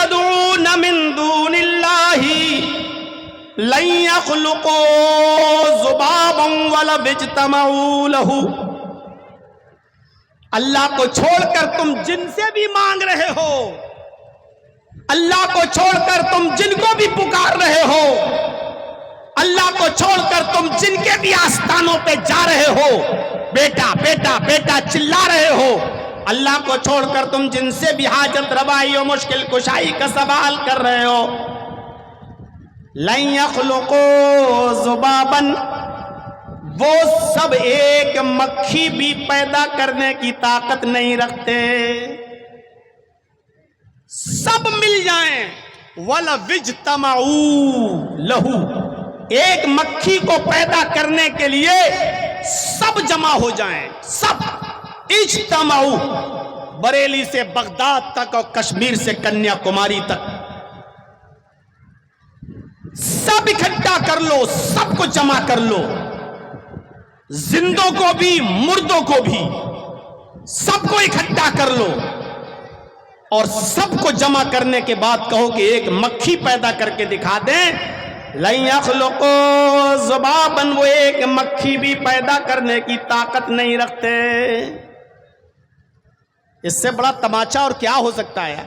يدعون من دون الله لن يخلقوا ذبابا ولو اجتمعوا له. اللہ کو چھوڑ کر تم جن سے بھی مانگ رہے ہو، اللہ کو چھوڑ کر تم جن کو بھی پکار رہے ہو، اللہ کو چھوڑ کر تم جن کے بھی آستانوں پہ جا رہے ہو، بیٹا بیٹا بیٹا چلا رہے ہو، اللہ کو چھوڑ کر تم جن سے بھی حاجت روائی و مشکل کشائی کا سوال کر رہے ہو، لن يخلقوا ذبابا، وہ سب ایک مکھی بھی پیدا کرنے کی طاقت نہیں رکھتے. سب مل جائیں وَلَوِ اجْتَمَعُوا لَهُ، ایک مکھی کو پیدا کرنے کے لیے سب جمع ہو جائیں، سب اجتمعوا، بریلی سے بغداد تک اور کشمیر سے کنیا کماری تک سب اکٹھا کر لو، سب کو جمع کر لو، زندوں کو بھی مردوں کو بھی سب کو اکٹھا کر لو، اور سب کو جمع کرنے کے بعد کہو کہ ایک مکھی پیدا کر کے دکھا دیں، لن يخلقوا ذبابا، وہ ایک مکھی بھی پیدا کرنے کی طاقت نہیں رکھتے. اس سے بڑا تماچا اور کیا ہو سکتا ہے؟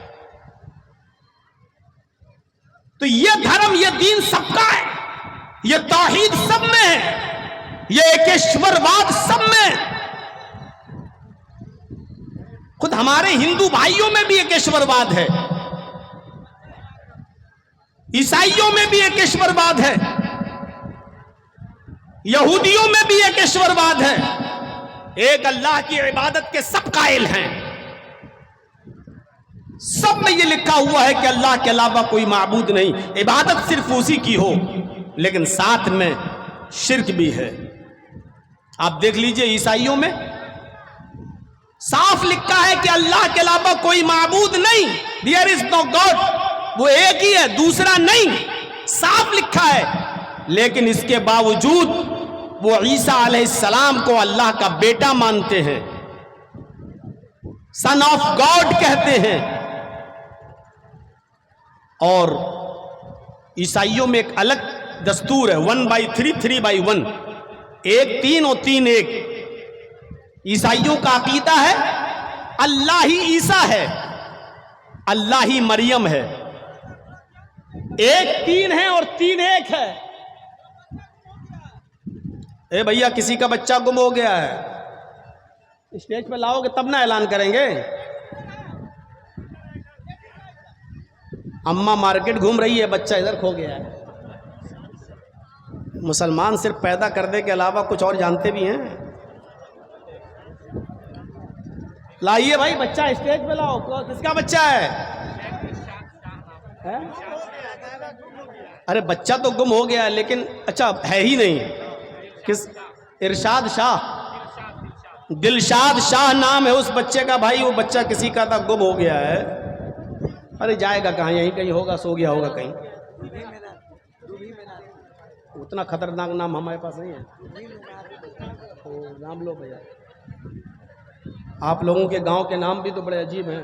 تو یہ دھرم، یہ دین سب کا ہے، یہ توحید سب میں ہے، یہ ایکیشورواد سب میں. خود ہمارے ہندو بھائیوں میں بھی ایکیشورواد ہے، عیسائیوں میں بھی ایکیشورواد ہے، یہودیوں میں بھی ایکیشورواد ہے. ایک اللہ کی عبادت کے سب قائل ہیں، سب میں یہ لکھا ہوا ہے کہ اللہ کے علاوہ کوئی معبود نہیں، عبادت صرف اسی کی ہو، لیکن ساتھ میں شرک بھی ہے. آپ دیکھ لیجئے عیسائیوں میں صاف لکھا ہے کہ اللہ کے علاوہ کوئی معبود نہیں، there is no God، وہ ایک ہی ہے، دوسرا نہیں، صاف لکھا ہے. لیکن اس کے باوجود وہ عیسیٰ علیہ السلام کو اللہ کا بیٹا مانتے ہیں، سن آف گاڈ کہتے ہیں. اور عیسائیوں میں ایک الگ دستور ہے، 1/3 3/1، ایک تین اور تین ایک. عیسائیوں کا عقیدہ ہے اللہ ہی عیسیٰ ہے، اللہ ہی مریم ہے، ایک تین ہے اور تین ایک ہے. اے بھیا کسی کا بچہ گم ہو گیا ہے، اسٹیج پہ لاؤ گے تب نہ اعلان کریں گے. اماں مارکیٹ گھوم رہی ہے، بچہ ادھر کھو گیا ہے. مسلمان صرف پیدا کرنے کے علاوہ کچھ اور جانتے بھی ہیں. لائیے بھائی بچہ اسٹیج پہ لاؤ. کس کا بچہ ہے؟ ارے بچہ تو گم ہو گیا ہے، لیکن اچھا ہے ہی نہیں. کس؟ ارشاد شاہ، دلشاد شاہ نام ہے اس بچے کا. بھائی وہ بچہ کسی کا تھا، گم ہو گیا ہے. ارے جائے گا کہاں، یہیں کہیں ہوگا، سو گیا ہوگا کہیں. اتنا خطرناک نام ہمارے پاس نہیں ہے. نام لو بھیا. آپ لوگوں کے گاؤں کے نام بھی تو بڑے عجیب ہیں.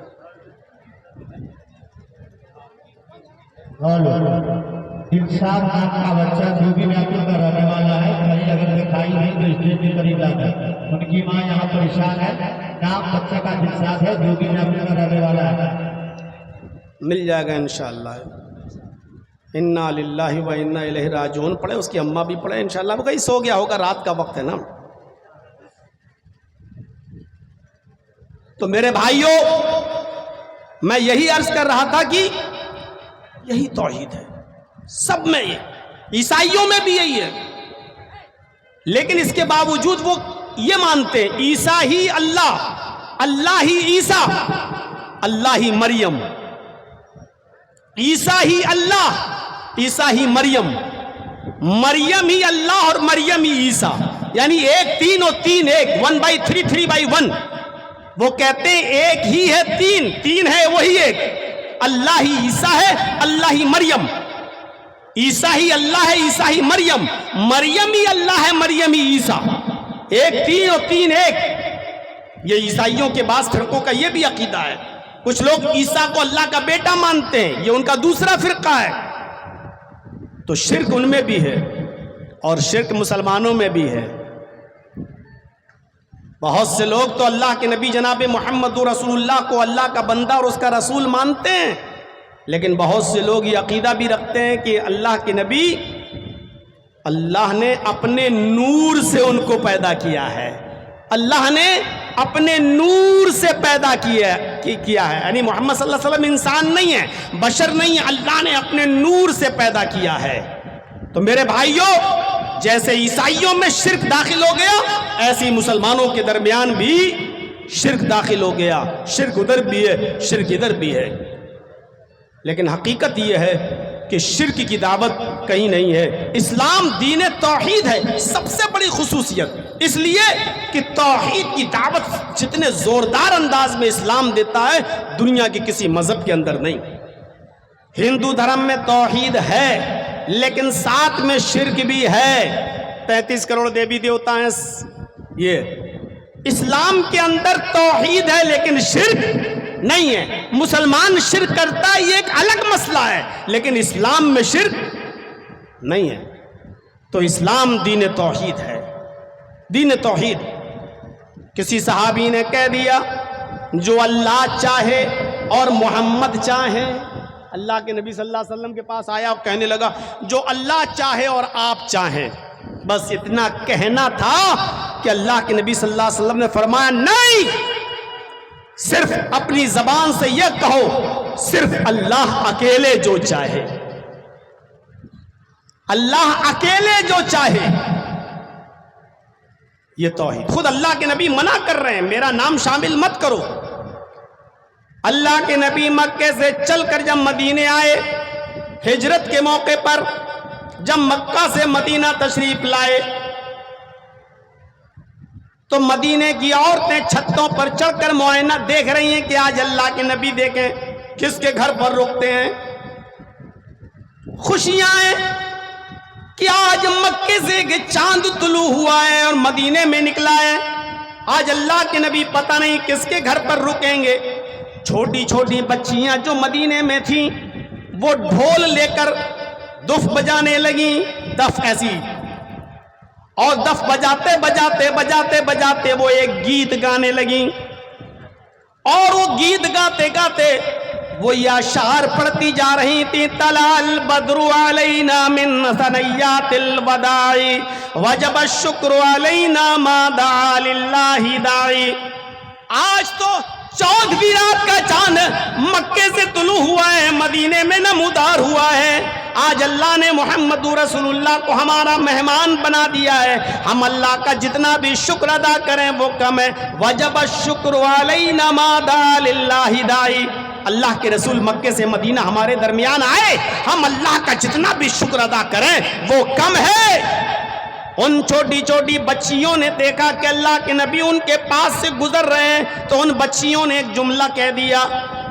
دلشاد نام کا بچہ جو بھی محفل کا رہنے والا ہے، کہیں اگر دکھائی نہیں تو اسٹیج کے قریب آتا ہے. ان کی ماں یہاں پریشان ہے. نام بچہ کا دلشاد ہے، جو بھی محفل کا رہنے والا ہے. مل جائے گا انشاءاللہ. انا للہ و انا الیہ راجعون پڑھے، اس کی اماں بھی پڑھے انشاءاللہ. وہ کہیں سو گیا ہوگا، رات کا وقت ہے نا. تو میرے بھائیوں، میں یہی عرض کر رہا تھا کہ یہی توحید ہے سب میں. یہ عیسائیوں میں بھی یہی ہے، لیکن اس کے باوجود وہ یہ مانتے ہیں عیسیٰ ہی اللہ، اللہ ہی عیسیٰ، اللہ ہی مریم، عیسیٰ ہی اللہ، عیسیٰ ہی مریم، مریم ہی اللہ اور مریم ہی عیسیٰ. یعنی ایک تین اور تین ایک، 1/3 3/1. وہ کہتے ہیں ایک ہی ہے، تین تین ہے وہی ایک. اللہ ہی عیسیٰ ہے، اللہ ہی مریم، عیسیٰ ہی اللہ ہے، عیسیٰ ہی مریم، مریم ہی اللہ ہے، مریم ہی عیسیٰ. ایک تین اور تین ایک. یہ عیسائیوں کے بعض فرقوں کا یہ بھی عقیدہ ہے. کچھ لوگ عیسیٰ کو اللہ کا بیٹا مانتے ہیں، یہ ان کا دوسرا فرقہ ہے۔ تو شرک ان میں بھی ہے اور شرک مسلمانوں میں بھی ہے۔ بہت سے لوگ تو اللہ کے نبی جناب محمد رسول اللہ کو اللہ کا بندہ اور اس کا رسول مانتے ہیں، لیکن بہت سے لوگ یہ عقیدہ بھی رکھتے ہیں کہ اللہ کے نبی اللہ نے اپنے نور سے ان کو پیدا کیا ہے، اللہ نے اپنے نور سے پیدا کیا ہے، یعنی محمد صلی اللہ علیہ وسلم انسان نہیں ہے، بشر نہیں ہے، اللہ نے اپنے نور سے پیدا کیا ہے۔ تو میرے بھائیوں، جیسے عیسائیوں میں شرک داخل ہو گیا، ایسی مسلمانوں کے درمیان بھی شرک داخل ہو گیا۔ شرک ادھر بھی ہے، شرک ادھر بھی ہے، لیکن حقیقت یہ ہے کہ شرک کی دعوت کہیں نہیں ہے۔ اسلام دین توحید ہے، سب سے بڑی خصوصیت اس لیے کہ توحید کی دعوت جتنے زوردار انداز میں اسلام دیتا ہے، دنیا کے کسی مذہب کے اندر نہیں۔ ہندو دھرم میں توحید ہے، لیکن ساتھ میں شرک بھی ہے۔ 33 کروڑ دیوی دیوتا ہیں، یہ اسلام کے اندر توحید ہے لیکن شرک نہیں ہے۔ مسلمان شرک کرتا ہے، یہ ایک الگ مسئلہ ہے، لیکن اسلام میں شرک نہیں ہے۔ تو اسلام دین توحید ہے، دین توحید۔ کسی صحابی نے کہہ دیا جو اللہ چاہے اور محمد چاہے، اللہ کے نبی صلی اللہ علیہ وسلم کے پاس آیا اور کہنے لگا جو اللہ چاہے اور آپ چاہیں۔ بس اتنا کہنا تھا کہ اللہ کے نبی صلی اللہ علیہ وسلم نے فرمایا نہیں، صرف اپنی زبان سے یہ کہو صرف اللہ اکیلے جو چاہے، اللہ اکیلے جو چاہے، یہ توحید۔ خود اللہ کے نبی منع کر رہے ہیں، میرا نام شامل مت کرو۔ اللہ کے نبی مکے سے چل کر جب مدینے آئے، ہجرت کے موقع پر جب مکہ سے مدینہ تشریف لائے، تو مدینے کی عورتیں چھتوں پر چڑھ کر معائنہ دیکھ رہی ہیں کہ آج اللہ کے نبی دیکھیں کس کے گھر پر رکتے ہیں۔ خوشیاں ہیں کہ آج مکے سے کہ چاند طلوع ہوا ہے اور مدینے میں نکلا ہے، آج اللہ کے نبی پتہ نہیں کس کے گھر پر رکیں گے۔ چھوٹی چھوٹی بچیاں جو مدینے میں تھیں وہ ڈھول لے کر دف بجانے لگیں، دف ایسی، اور دف بجاتے بجاتے بجاتے بجاتے وہ ایک گیت گانے لگیں، اور وہ گیت گاتے گاتے وہ یہ اشعار پڑھتی جا رہی تھی، طلع البدر علینا من ثنیات الوداع وجب الشکر علینا ما دعا للہ داعی۔ آج تو 14ویں رات کا چاند مکے سے طلوع ہوا ہے، مدینے میں نمودار ہوا ہے۔ آج اللہ نے محمد رسول اللہ کو ہمارا مہمان بنا دیا ہے، ہم اللہ کا جتنا بھی شکر ادا کریں وہ کم ہے۔ وجب الشکر علینا ما دعا للہ داعی۔ اللہ کے رسول مکے سے مدینہ ہمارے درمیان آئے، ہم اللہ کا جتنا بھی شکر ادا کریں وہ کم ہے۔ ان چھوٹی چھوٹی بچیوں نے دیکھا کہ اللہ کے نبی ان کے پاس سے گزر رہے ہیں، تو ان بچیوں نے ایک جملہ کہہ دیا،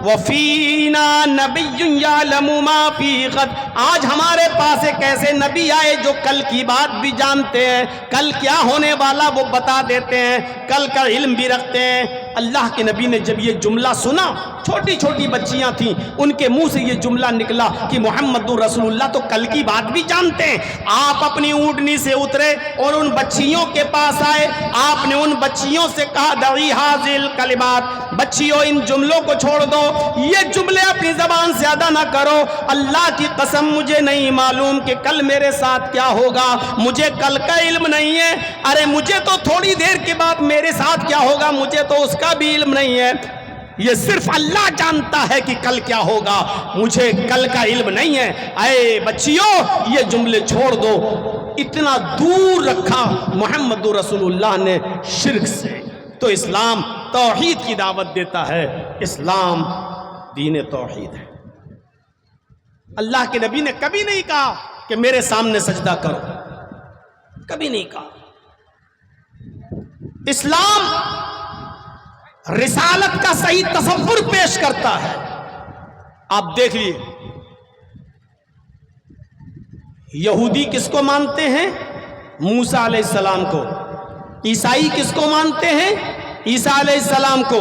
وَفِينَا نَبِيٌّ يَعْلَمُ مَا فِي غَدٍ۔ آج ہمارے پاس ایک ایسے نبی آئے جو کل کی بات بھی جانتے ہیں، کل کیا ہونے والا وہ بتا دیتے ہیں، کل کا علم بھی رکھتے ہیں۔ اللہ کے نبی نے جب یہ جملہ سنا، چھوٹی چھوٹی بچیاں تھیں، ان کے منہ سے یہ جملہ نکلا کہ محمد رسول اللہ تو کل کی بات بھی جانتے ہیں۔ آپ اپنی اونٹنی سے اترے اور ان بچیوں کے پاس آئے، آپ نے ان بچیوں سے کہا دعی حاضر الکلمات، بچیوں ان جملوں کو چھوڑ دو، یہ جملے اپنی زبان سے ادا نہ کرو۔ اللہ کی قسم مجھے نہیں معلوم کہ کل میرے ساتھ کیا ہوگا، مجھے کل کا علم نہیں ہے، ارے مجھے تو تھوڑی دیر کے بعد میرے ساتھ کیا ہوگا مجھے تو اس کا بھی علم نہیں ہے، یہ صرف اللہ جانتا ہے کہ کل کیا ہوگا، مجھے کل کا علم نہیں ہے۔ اے بچیوں یہ جملے چھوڑ دو۔ اتنا دور رکھا محمد رسول اللہ نے شرک سے۔ تو اسلام توحید کی دعوت دیتا ہے، اسلام دین توحید ہے۔ اللہ کے نبی نے کبھی نہیں کہا کہ میرے سامنے سجدہ کرو، کبھی نہیں کہا۔ اسلام رسالت کا صحیح تصور پیش کرتا ہے۔ آپ دیکھ لیے یہودی کس کو مانتے ہیں؟ موسیٰ علیہ السلام کو۔ عیسائی کس کو مانتے ہیں؟ عیسیٰ علیہ السلام کو۔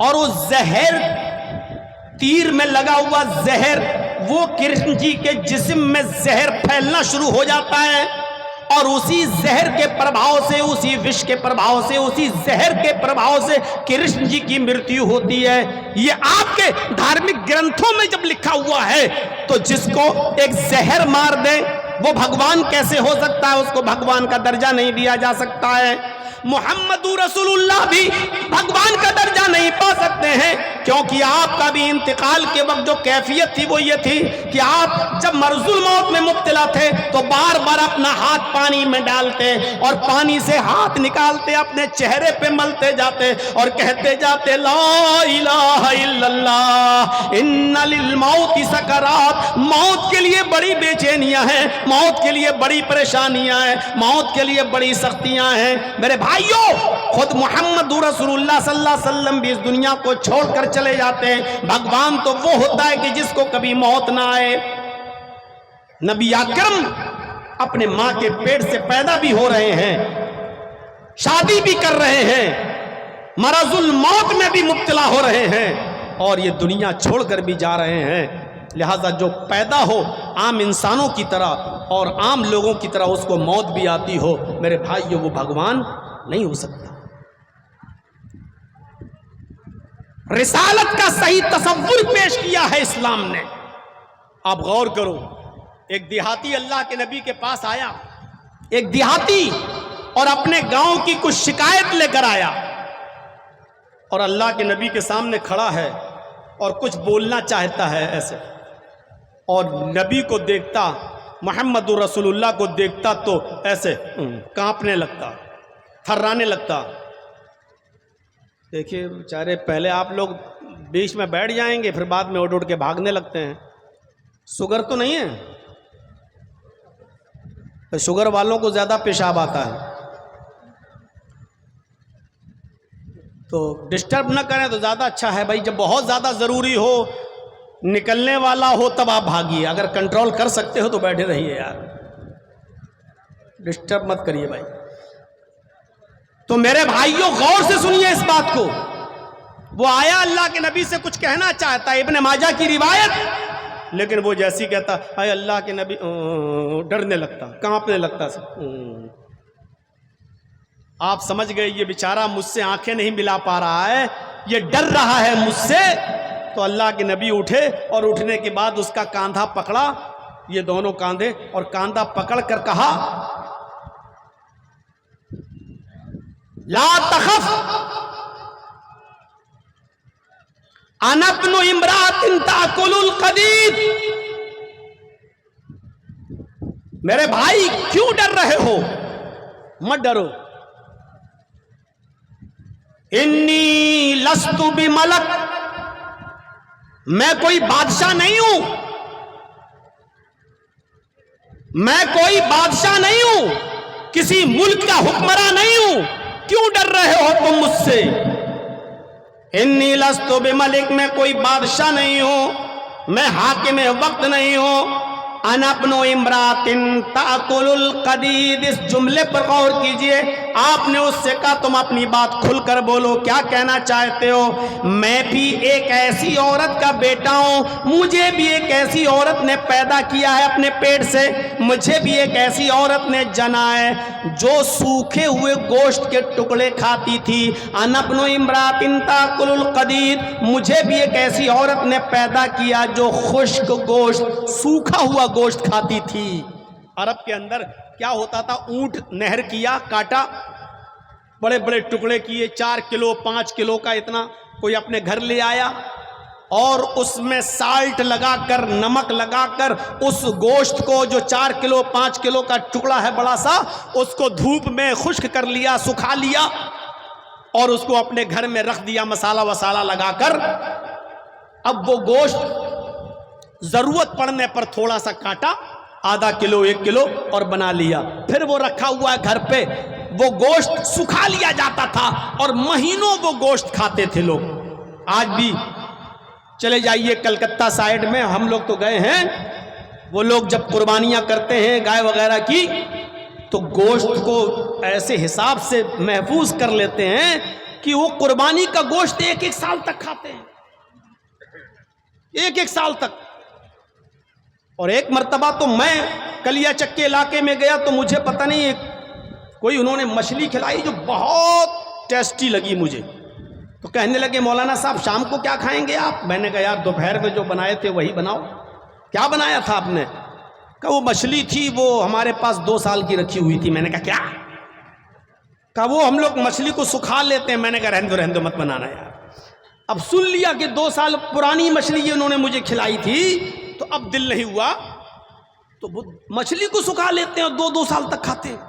اور اس زہر تیر میں لگا ہوا زہر وہ کرشن جی کے جسم میں زہر پھیلنا شروع ہو جاتا ہے اور اسی زہر کے پربھاؤ سے اسی وش کے پربھاؤ سے اسی زہر کے پربھاؤ سے کرشن جی کی مرتیو ہوتی ہے. یہ آپ کے دھارمک گرنتھوں میں جب لکھا ہوا ہے تو جس کو ایک زہر مار دے وہ بھگوان کیسے ہو سکتا ہے؟ اس کو بھگوان کا درجہ نہیں دیا جا سکتا ہے. محمد رسول اللہ بھی بھگوان کا درجہ نہیں پا سکتے ہیں کیونکہ آپ کا بھی انتقال کے وقت جو کیفیت تھی وہ یہ تھی کہ آپ جب مرض الموت میں مبتلا تھے تو بار بار اپنا ہاتھ پانی میں ڈالتے اور پانی سے ہاتھ نکالتے اپنے چہرے پہ ملتے جاتے اور کہتے جاتے لا الہ الا اللہ ان للموت سکرات. موت کے لیے بڑی بے چینیاں ہیں, موت کے لیے بڑی پریشانیاں ہیں, موت کے لیے بڑی سختیاں ہیں. میرے بھائیوں, خود محمد رسول اللہ صلی اللہ علیہ وسلم بھی اس دنیا کو چھوڑ کر چلے جاتے ہیں. بھگوان تو وہ ہوتا ہے کہ جس کو کبھی موت نہ آئے. نبی اکرم اپنے ماں کے پیٹ سے پیدا بھی ہو رہے ہیں, شادی بھی کر رہے ہیں, مرض الموت میں بھی مبتلا ہو رہے ہیں اور یہ دنیا چھوڑ کر بھی جا رہے ہیں. لہذا جو پیدا ہو عام انسانوں کی طرح اور عام لوگوں کی طرح اس کو موت بھی آتی ہو, میرے بھائیوں وہ بھگوان نہیں ہو سکتا. رسالت کا صحیح تصور پیش کیا ہے اسلام نے. آپ غور کرو, ایک دیہاتی اللہ کے نبی کے پاس آیا, ایک دیہاتی اور اپنے گاؤں کی کچھ شکایت لے کر آیا اور اللہ کے نبی کے سامنے کھڑا ہے اور کچھ بولنا چاہتا ہے ایسے, اور نبی کو دیکھتا, محمد رسول اللہ کو دیکھتا تو ایسے کانپنے لگتا, تھرانے لگتا. دیکھیے بیچارے, پہلے آپ لوگ بیچ میں بیٹھ جائیں گے پھر بعد میں اٹھ کے بھاگنے لگتے ہیں. شوگر تو نہیں ہے؟ شوگر والوں کو زیادہ پیشاب آتا ہے تو ڈسٹرب نہ کریں تو زیادہ اچھا ہے بھائی. جب بہت زیادہ ضروری ہو, نکلنے والا ہو تب آپ بھاگیے, اگر کنٹرول کر سکتے ہو تو بیٹھے رہیے یار, ڈسٹرب مت کریے بھائی. تو میرے بھائیوں غور سے سنیے اس بات کو. وہ آیا اللہ کے نبی سے کچھ کہنا چاہتا ہے, ابن ماجہ کی روایت, لیکن وہ جیسی کہتا اے اللہ کے نبی, ڈرنے لگتا, کانپنے لگتا. آپ سمجھ گئے یہ بیچارہ مجھ سے آنکھیں نہیں ملا پا رہا ہے, یہ ڈر رہا ہے مجھ سے. تو اللہ کے نبی اٹھے اور اٹھنے کے بعد اس کا کاندھا پکڑا, یہ دونوں کاندھے, اور کاندھا پکڑ کر کہا لا تخف انا ابن امرات تاکل القدید. میرے بھائی کیوں ڈر رہے ہو؟ مت ڈرو. انی لست بملک, میں کوئی بادشاہ نہیں ہوں, میں کوئی بادشاہ نہیں ہوں, کسی ملک کا حکمراں نہیں ہوں. کیوں ڈر رہے ہو تم مجھ سے؟ انی لست بملک, میں کوئی بادشاہ نہیں ہوں, میں حاکم وقت نہیں ہوں. انا ابن امرات تاکل القدید. اس جملے پر غور کیجئے. آپ نے اس سے کہا تم اپنی بات کھل کر بولو, کیا کہنا چاہتے ہو؟ میں بھی ایک ایسی عورت کا بیٹا ہوں, مجھے بھی ایک ایسی عورت نے پیدا کیا ہے اپنے پیٹ سے, مجھے بھی ایک ایسی عورت نے جنا ہے جو سوکھے ہوئے گوشت کے ٹکڑے کھاتی تھی. انا ابن امرات تاکل القدید, مجھے بھی ایک ایسی عورت نے پیدا کیا جو خشک گوشت, سوکھا ہوا گوشت کھاتی تھی. عرب کے اندر کیا ہوتا تھا, اونٹ نہر کیا, کاٹا, بڑے بڑے ٹکڑے کیے, 4 کلو 5 کلو کا اتنا, کوئی اپنے گھر لے آیا اور اس میں سالٹ لگا کر, نمک لگا کر اس گوشت کو جو 4 کلو 5 کلو کا ٹکڑا ہے بڑا سا, اس کو دھوپ میں خشک کر لیا, سکھا لیا اور اس کو اپنے گھر میں رکھ دیا مسالہ وسالہ لگا کر. اب وہ گوشت ضرورت پڑنے پر تھوڑا سا کاٹا, آدھا کلو 1 کلو اور بنا لیا, پھر وہ رکھا ہوا ہے گھر پہ. وہ گوشت سکھا لیا جاتا تھا اور مہینوں وہ گوشت کھاتے تھے لوگ. آج بھی چلے جائیے کلکتہ سائڈ میں, ہم لوگ تو گئے ہیں, وہ لوگ جب قربانیاں کرتے ہیں گائے وغیرہ کی تو گوشت کو ایسے حساب سے محفوظ کر لیتے ہیں کہ وہ قربانی کا گوشت 1-1 سال تک کھاتے ہیں, 1-1 سال تک. اور ایک مرتبہ تو میں کلیا چک کے علاقے میں گیا تو مجھے پتہ نہیں کوئی انہوں نے مچھلی کھلائی جو بہت ٹیسٹی لگی مجھے. تو کہنے لگے مولانا صاحب شام کو کیا کھائیں گے آپ؟ میں نے کہا یار دوپہر میں جو بنائے تھے وہی بناؤ. کیا بنایا تھا آپ نے؟ کہا وہ مچھلی تھی, وہ ہمارے پاس 2 سال کی رکھی ہوئی تھی. میں نے کہا کیا؟ کہا وہ ہم لوگ مچھلی کو سکھا لیتے ہیں. میں نے کہا رہنے دو مت بنانا یار. اب سن لیا کہ 2 سال پرانی مچھلی یہ انہوں نے مجھے کھلائی تھی, تو اب دل نہیں ہوا, تو وہ مچھلی کو سکھا لیتے ہیں اور 2-2 سال تک کھاتے ہیں.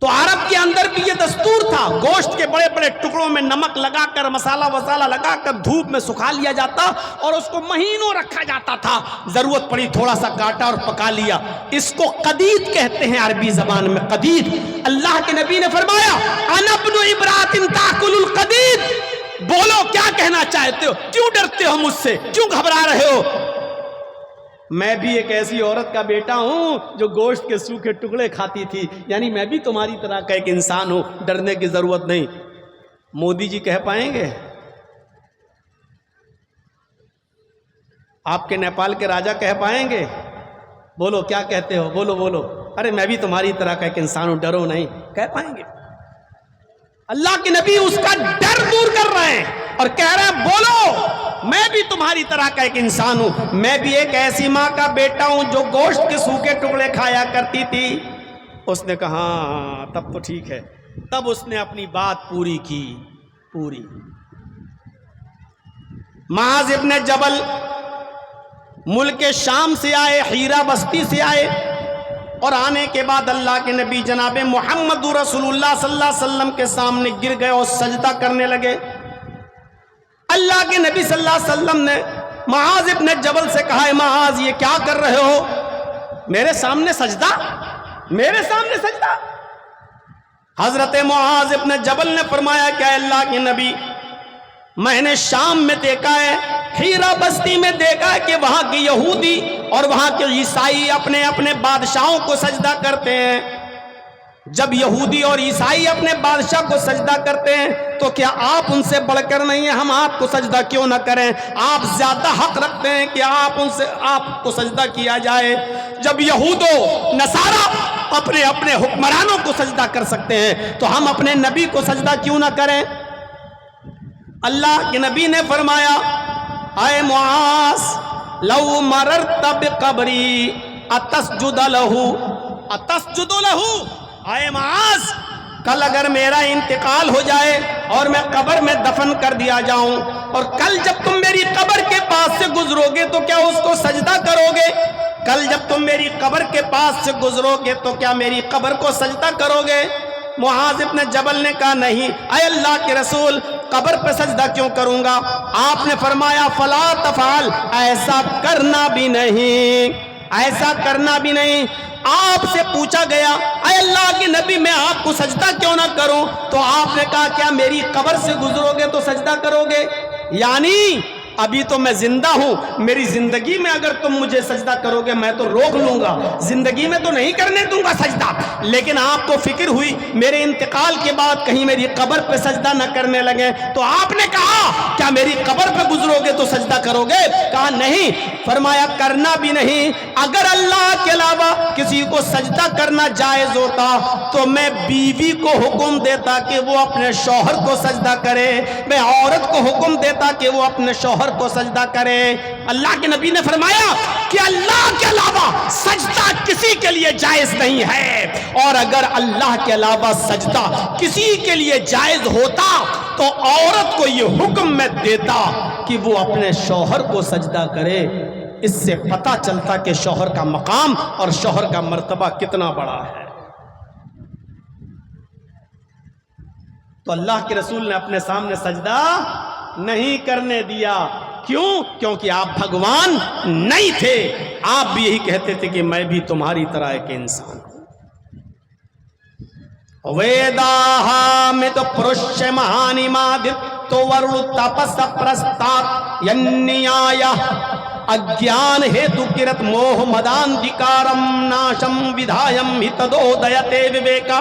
تو عرب کے اندر بھی یہ دستور تھا, گوشت کے بڑے بڑے ٹکڑوں میں نمک لگا کر مسالہ وسالہ لگا کر دھوپ میں سکھا لیا جاتا اور اس کو مہینوں رکھا جاتا تھا. ضرورت پڑی تھوڑا سا کاٹا اور پکا لیا. اس کو قدید کہتے ہیں عربی زبان میں, قدید. اللہ کے نبی نے فرمایا انا ابن ابرات تاکل القدید. بولو کیا کہنا چاہتے ہو, کیوں ڈرتے ہو مجھ سے, کیوں گھبرا رہے ہو؟ میں بھی ایک ایسی عورت کا بیٹا ہوں جو گوشت کے سوکھے ٹکڑے کھاتی تھی, یعنی میں بھی تمہاری طرح کا ایک انسان ہوں, ڈرنے کی ضرورت نہیں. مودی جی کہہ پائیں گے؟ آپ کے نیپال کے راجا کہہ پائیں گے؟ بولو کیا کہتے ہو, بولو بولو. ارے میں بھی تمہاری طرح کا ایک انسان ہوں, ڈرو نہیں. کہہ پائیں گے؟ اللہ کے نبی اس کا ڈر دور کر رہے ہیں اور کہہ رہے ہیں بولو میں بھی تمہاری طرح کا ایک انسان ہوں, میں بھی ایک ایسی ماں کا بیٹا ہوں جو گوشت کے سوکھے ٹکڑے کھایا کرتی تھی. اس نے کہا ہاں تب تو ٹھیک ہے. تب اس نے اپنی بات پوری کی, پوری. معاذ ابن جبل ملک شام سے آئے, حیرہ بستی سے آئے, اور آنے کے بعد اللہ کے نبی جناب محمد رسول اللہ صلی اللہ علیہ وسلم کے سامنے گر گئے اور سجدہ کرنے لگے. اللہ کے نبی صلی اللہ علیہ وسلم نے معاذ ابن جبل سے کہا, معاذ یہ کیا کر رہے ہو, میرے سامنے سجدہ, میرے سامنے سجدہ. حضرت معاذ ابن جبل نے فرمایا کہ اللہ کے نبی میں نے شام میں دیکھا ہے, حیرہ بستی میں دیکھا ہے کہ وہاں کے یہودی اور وہاں کے عیسائی اپنے اپنے بادشاہوں کو سجدہ کرتے ہیں. جب یہودی اور عیسائی اپنے بادشاہ کو سجدہ کرتے ہیں تو کیا آپ ان سے بڑھ کر نہیں ہیں؟ ہم آپ کو سجدہ کیوں نہ کریں؟ آپ زیادہ حق رکھتے ہیں کہ آپ کو سجدہ کیا جائے. جب یہود و نصارہ اپنے اپنے حکمرانوں کو سجدہ کر سکتے ہیں تو ہم اپنے نبی کو سجدہ کیوں نہ کریں؟ اللہ کے نبی نے فرمایا اے معاذ لو مررت بقبری اتسجد لہ, اتسجد لہ. اے معاذ کل اگر میرا انتقال ہو جائے اور میں قبر میں دفن کر دیا جاؤں, اور کل جب تم میری قبر کے پاس سے گزرو گے تو کیا اس کو سجدہ کرو گے؟ کل جب تم میری قبر کے پاس سے گزرو گے تو کیا میری قبر کو سجدہ کرو گے؟ معاذ ابن جبل نے کہا نہیں. اے اللہ کے رسول قبر پہ سجدہ کیوں کروں گا؟ آپ نے فرمایا فلا تفعل, ایسا کرنا بھی نہیں, ایسا کرنا بھی نہیں. آپ سے پوچھا گیا اے اللہ کے نبی میں آپ کو سجدہ کیوں نہ کروں؟ تو آپ نے کہا کیا میری قبر سے گزرو گے تو سجدہ کرو گے؟ یعنی ابھی تو میں زندہ ہوں, میری زندگی میں اگر تم مجھے سجدہ کرو گے میں تو روک لوں گا, زندگی میں تو نہیں کرنے دوں گا سجدہ. لیکن آپ کو فکر ہوئی میرے انتقال کے بعد کہیں میری قبر پہ سجدہ نہ کرنے لگے, تو آپ نے کہا کیا میری قبر پہ گزرو گے تو سجدہ کرو گے؟ کہا نہیں. فرمایا کرنا بھی نہیں. اگر اللہ کے علاوہ کسی کو سجدہ کرنا جائز ہوتا تو میں بیوی کو حکم دیتا کہ وہ اپنے شوہر کو سجدہ کرے, میں عورت کو حکم دیتا کہ وہ اپنے شوہر کو سجدہ کرے. اللہ کے نبی نے فرمایا کہ اللہ کے علاوہ سجدہ کسی کے لیے جائز نہیں ہے, اور اگر اللہ کے علاوہ سجدہ کسی کے لیے جائز ہوتا تو عورت کو یہ حکم میں دیتا کہ وہ اپنے شوہر کو سجدہ کرے. اس سے پتہ چلتا کہ شوہر کا مقام اور شوہر کا مرتبہ کتنا بڑا ہے. تو اللہ کے رسول نے اپنے سامنے سجدہ نہیں کرنے دیا. کیوں؟ کیونکہ آپ بھگوان نہیں تھے. آپ بھی یہی کہتے تھے کہ میں بھی تمہاری طرح ایک انسان ہوں. ویداہامت پرش مہانی مادتو ورل تپس پرستات ینیایا اگیان ہیتو کرت موہ مداندھکارم ناشم ودھایم ہتدو دیتے وویکا.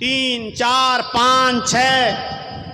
3, 4, 5, 6,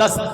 10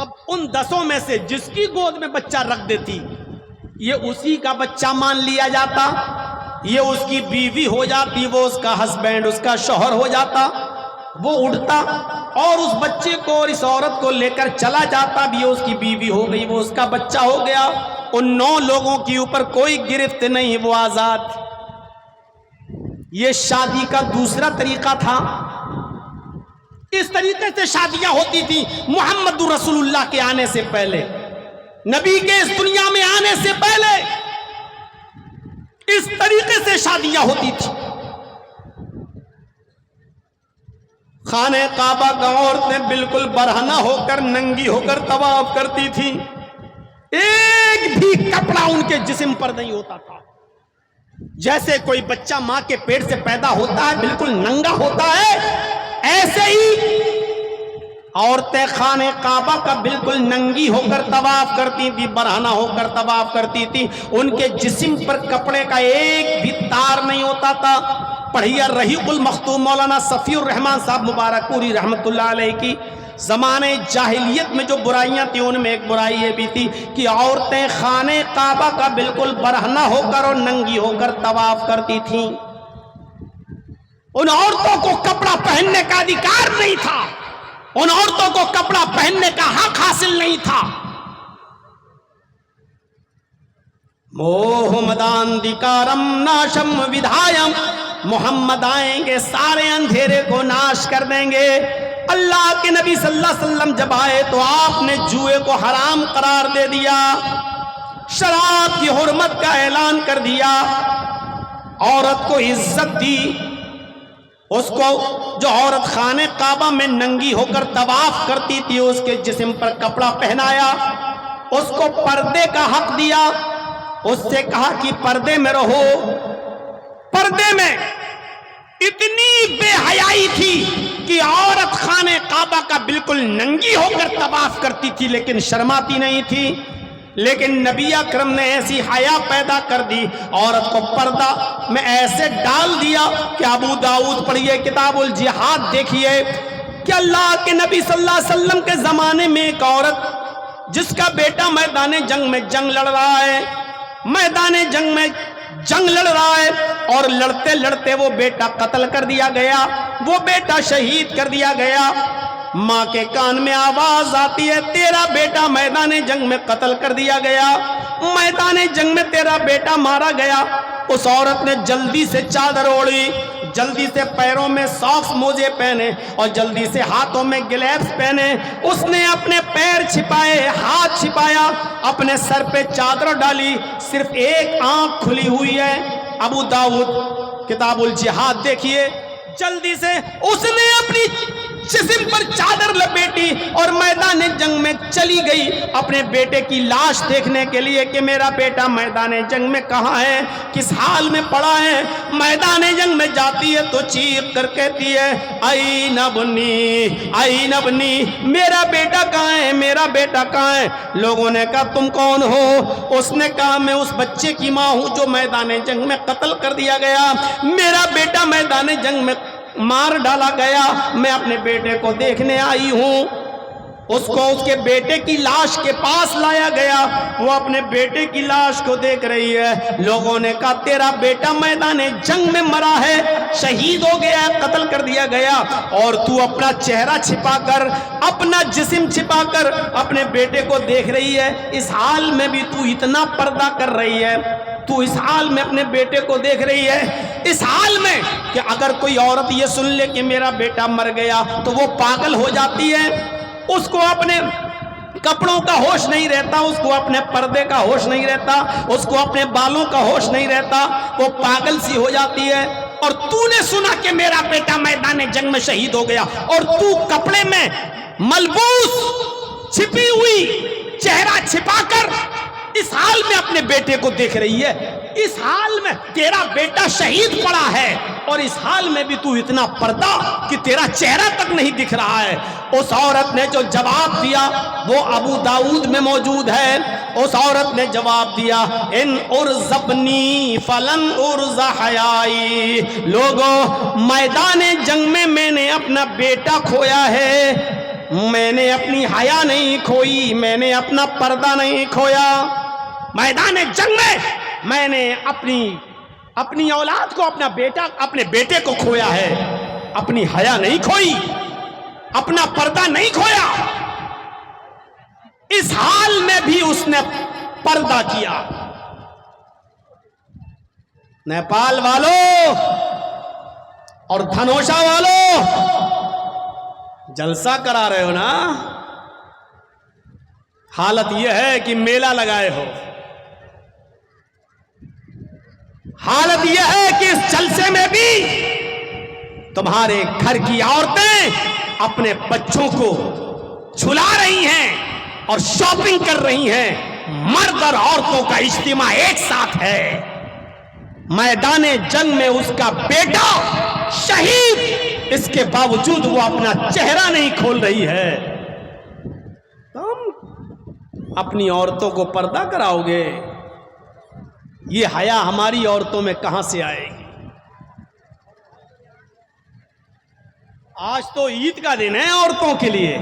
اب ان 10 میں سے جس کی گود میں بچہ رکھ دیتی یہ اسی کا بچہ مان لیا جاتا، یہ اس کی بیوی ہو جاتی، وہ اس کا ہسبینڈ، اس کا شوہر ہو جاتا، وہ اٹھتا اور اس بچے کو اور اس عورت کو لے کر چلا جاتا، بھی اس کی بیوی ہو گئی، وہ اس کا بچہ ہو گیا، ان 9 لوگوں کے اوپر کوئی گرفت نہیں، وہ آزاد۔ یہ شادی کا دوسرا طریقہ تھا۔ اس طریقے سے شادیاں ہوتی تھی محمد رسول اللہ کے آنے سے پہلے، نبی کے اس دنیا میں آنے سے پہلے اس طریقے سے شادیاں ہوتی تھی۔ خانہ کعبہ کا عورتیں بالکل برہنہ ہو کر، ننگی ہو کر طواف کرتی تھی، ایک بھی کپڑا ان کے جسم پر نہیں ہوتا تھا۔ جیسے کوئی بچہ ماں کے پیٹ سے پیدا ہوتا ہے بالکل ننگا ہوتا ہے، ایسے ہی عورتیں خانہ کعبہ کا بالکل ننگی ہو کر طواف کرتی تھی، برہنہ ہو کر طواف کرتی تھی، ان کے جسم پر کپڑے کا ایک بھی تار نہیں ہوتا تھا۔ پڑھیے رحیق المختوم مولانا صفی الرحمان صاحب مبارک پوری رحمت اللہ علیہ کی زمانے جاہلیت میں جو برائیاں تھیں ان میں ایک برائی یہ بھی تھی کہ عورتیں خانہ کعبہ کا بالکل برہنہ ہو کر اور ننگی ہو کر طواف کرتی تھیں۔ ان عورتوں کو کپڑا پہننے کا ادھیکار نہیں تھا، ان عورتوں کو کپڑا پہننے کا حق حاصل نہیں تھا۔ موہ مدان دھکارم ناشم ودھایم، محمد آئیں گے سارے اندھیرے کو ناش کر دیں گے۔ اللہ کے نبی صلی اللہ علیہ وسلم جب آئے تو آپ نے جوئے کو حرام قرار دے دیا، شراب کی حرمت کا اعلان کر دیا، عورت کو عزت دی۔ اس کو جو عورت خانہ کعبہ میں ننگی ہو کر طواف کرتی تھی اس کے جسم پر کپڑا پہنایا، اس کو پردے کا حق دیا، اس سے کہا کہ پردے میں رہو۔ پردے میں اتنی بے حیائی تھی کہ عورت خانہ کعبہ کا بالکل ننگی ہو کر طواف کرتی تھی لیکن شرماتی نہیں تھی۔ لیکن نبی اکرم نے ایسی حیا پیدا کر دی، عورت کو پردہ میں ایسے ڈال دیا کہ ابو داؤد پڑھیے کتاب الجہاد دیکھیے کہ اللہ کے نبی صلی اللہ علیہ وسلم کے زمانے میں ایک عورت جس کا بیٹا میدان جنگ میں جنگ لڑ رہا ہے، میدان جنگ میں جنگ لڑ رہا ہے اور لڑتے لڑتے وہ بیٹا قتل کر دیا گیا، وہ بیٹا شہید کر دیا گیا۔ ماں کے کان میں آواز آتی ہے تیرا بیٹا میدان جنگ میں قتل کر دیا گیا، میدان جنگ میں تیرا بیٹا مارا گیا۔ اس عورت نے جلدی سے چادر اوڑھی، جلدی سے پیروں میں ساکس موزے پہنے اور جلدی سے ہاتھوں میں گلیوز پہنے، اس نے اپنے پیر چھپائے، ہاتھ چھپایا، اپنے سر پہ چادر ڈالی، صرف ایک آنکھ کھلی ہوئی ہے۔ ابو داؤد کتاب الجہاد دیکھیے، جلدی سے اس نے اپنی جسم پر چادر لپیٹی اور میدان جنگ میں چلی گئی اپنے بیٹے کی لاش دیکھنے کے لیے کہ میرا بیٹا میدان جنگ میں کہاں ہے، کس حال میں پڑا ہے۔ میدان جنگ میں جاتی ہے تو چیخ کر کہتی ہے این ابنی این ابنی، میرا بیٹا کہاں ہے، میرا بیٹا کہاں ہے۔ لوگوں نے کہا تم کون ہو؟ اس نے کہا میں اس بچے کی ماں ہوں جو میدان جنگ میں قتل کر دیا گیا، میرا بیٹا میدان جنگ میں مار ڈالا گیا، میں اپنے بیٹے کو دیکھنے آئی ہوں۔ اس کو اس کے بیٹے کی لاش کے پاس لایا گیا، وہ اپنے بیٹے کی لاش کو دیکھ رہی ہے۔ لوگوں نے کہا تیرا بیٹا میدان جنگ میں مرا ہے، شہید ہو گیا ہے، قتل کر دیا گیا، اور تو اپنا چہرہ چھپا کر، اپنا جسم چھپا کر اپنے بیٹے کو دیکھ رہی ہے، اس حال میں بھی تو اتنا پردہ کر رہی ہے، تو اس حال میں اپنے بیٹے کو دیکھ رہی ہے، اس حال میں کہ اگر کوئی عورت یہ سن لے کہ میرا بیٹا مر گیا تو وہ پاگل ہو جاتی ہے، اس کو اپنے کپڑوں کا ہوش نہیں رہتا، اس کو اپنے پردے کا ہوش نہیں رہتا، اس کو اپنے بالوں کا ہوش نہیں رہتا، وہ پاگل سی ہو جاتی ہے۔ اور تو نے سنا کہ میرا بیٹا میدان جنگ میں شہید ہو گیا اور تو کپڑے میں ملبوس چھپی ہوئی چہرہ چھپا کر اس حال میں اپنے بیٹے کو دیکھ رہی ہے، اس حال میں تیرا بیٹا شہید پڑا ہے اور اس حال میں بھی تو اتنا پردہ کہ تیرا چہرہ تک نہیں دکھ رہا ہے۔ اس عورت نے جو جواب دیا وہ ابو داؤد میں موجود ہے۔ اس عورت نے جواب دیا ان ارزبنی فلن ارز حیائی، لوگوں میدان جنگ میں نے اپنا بیٹا کھویا ہے، میں نے اپنی حیا نہیں کھوئی، میں نے اپنا پردہ نہیں کھویا، میدان جنگ میں نے اپنی اولاد کو، اپنے بیٹے کو کھویا ہے، اپنی حیا نہیں کھوئی، اپنا پردہ نہیں کھویا۔ اس حال میں بھی اس نے پردہ کیا۔ نیپال والوں اور دھنوشا والوں، جلسہ کرا رہے ہو نا؟ حالت یہ ہے کہ میلہ لگائے ہو، حالت یہ ہے کہ اس جلسے میں بھی تمہارے گھر کی عورتیں اپنے بچوں کو جھلا رہی ہیں اور شاپنگ کر رہی ہیں۔ مرد اور عورتوں کا اجتماع ایک ساتھ ہے، میدان جنگ میں اس کا بیٹا شہید، اس کے باوجود وہ اپنا چہرہ نہیں کھول رہی ہے۔ تم اپنی عورتوں کو پردہ کراؤ گے؟ یہ حیا ہماری عورتوں میں کہاں سے آئے گی؟ آج تو عید کا دن ہے عورتوں کے لیے،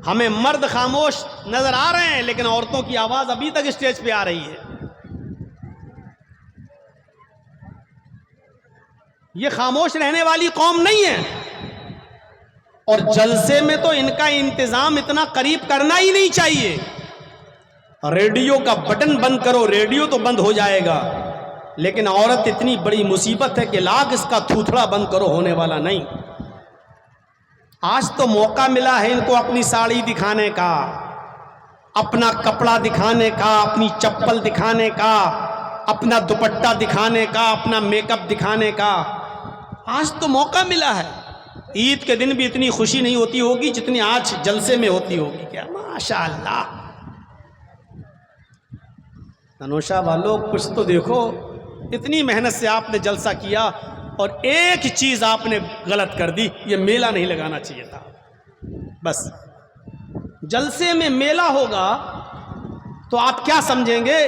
ہمیں مرد خاموش نظر آ رہے ہیں لیکن عورتوں کی آواز ابھی تک اسٹیج پہ آ رہی ہے۔ یہ خاموش رہنے والی قوم نہیں ہے، اور جلسے میں تو ان کا انتظام اتنا قریب کرنا ہی نہیں چاہیے۔ ریڈیو کا بٹن بند کرو، ریڈیو تو بند ہو جائے گا، لیکن عورت اتنی بڑی مصیبت ہے کہ لاکھ اس کا تھوتھڑا بند کرو، ہونے والا نہیں۔ آج تو موقع ملا ہے ان کو اپنی ساڑی دکھانے کا، اپنا کپڑا دکھانے کا، اپنی چپل دکھانے کا، اپنا دوپٹہ دکھانے کا، اپنا میک اپ دکھانے کا۔ آج تو موقع ملا ہے۔ عید کے دن بھی اتنی خوشی نہیں ہوتی ہوگی جتنی آج جلسے میں ہوتی ہوگی۔ کیا ماشاءاللہ! دھنوشا والوں کچھ تو دیکھو، اتنی محنت سے آپ نے جلسہ کیا اور ایک چیز آپ نے غلط کر دی، یہ میلہ نہیں لگانا چاہیے تھا۔ بس جلسے میں میلہ ہوگا تو آپ کیا سمجھیں گے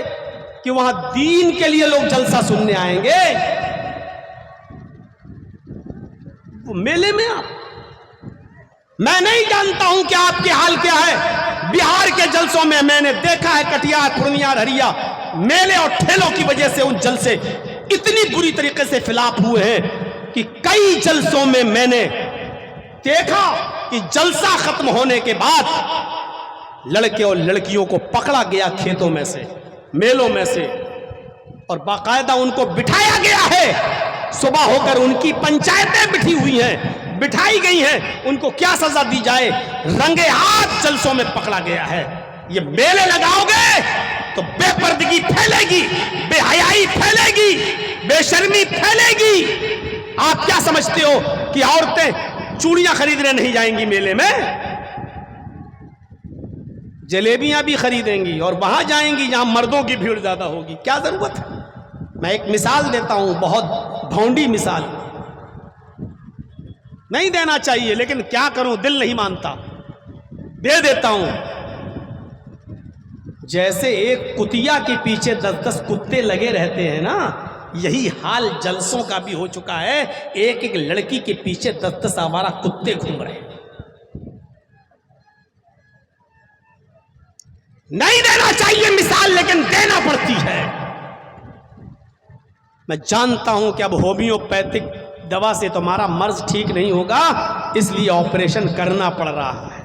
کہ وہاں دین کے لیے لوگ جلسہ سننے آئیں گے؟ وہ میلے میں میں نہیں جانتا ہوں کہ آپ کے حال کیا ہے۔ بہار کے جلسوں میں نے دیکھا ہے، کٹیہار، پورنیہ، ارریا، میلے اور ٹھیلوں کی وجہ سے ان جلسے اتنی بری طریقے سے فلاپ ہوئے ہیں کہ کئی جلسوں میں نے دیکھا کہ جلسہ ختم ہونے کے بعد لڑکے اور لڑکیوں کو پکڑا گیا کھیتوں میں سے، میلوں میں سے، اور باقاعدہ ان کو بٹھایا گیا ہے۔ صبح ہو کر ان کی پنچایتیں بٹھی ہوئی ہیں، بٹھائی گئی ہیں، ان کو کیا سزا دی جائے، رنگے ہاتھ جلسوں میں پکڑا گیا ہے۔ یہ میلے لگاؤ گے تو بے پردگی پھیلے گی، بے حیائی پھیلے گی، بے شرمی پھیلے گی۔ آپ کیا سمجھتے ہو کہ عورتیں چوڑیاں خریدنے نہیں جائیں گی میلے میں؟ جلیبیاں بھی خریدیں گی اور وہاں جائیں گی جہاں مردوں کی بھیڑ زیادہ ہوگی۔ کیا ضرورت ہے؟ میں ایک مثال دیتا ہوں، بہت بھونڈی مثال، نہیں دینا چاہیے لیکن کیا کروں، دل نہیں مانتا، دے دیتا ہوں۔ جیسے ایک کتیا کے پیچھے 10 کتے لگے رہتے ہیں نا، یہی حال جلسوں کا بھی ہو چکا ہے۔ ایک لڑکی کے پیچھے 10 آوارہ کتے گھوم رہے ہیں۔ نہیں دینا چاہیے مثال لیکن دینا پڑتی ہے۔ میں جانتا ہوں کہ اب ہومیوپیتھک دوا سے تمہارا مرض ٹھیک نہیں ہوگا، اس لیے آپریشن کرنا پڑ رہا ہے۔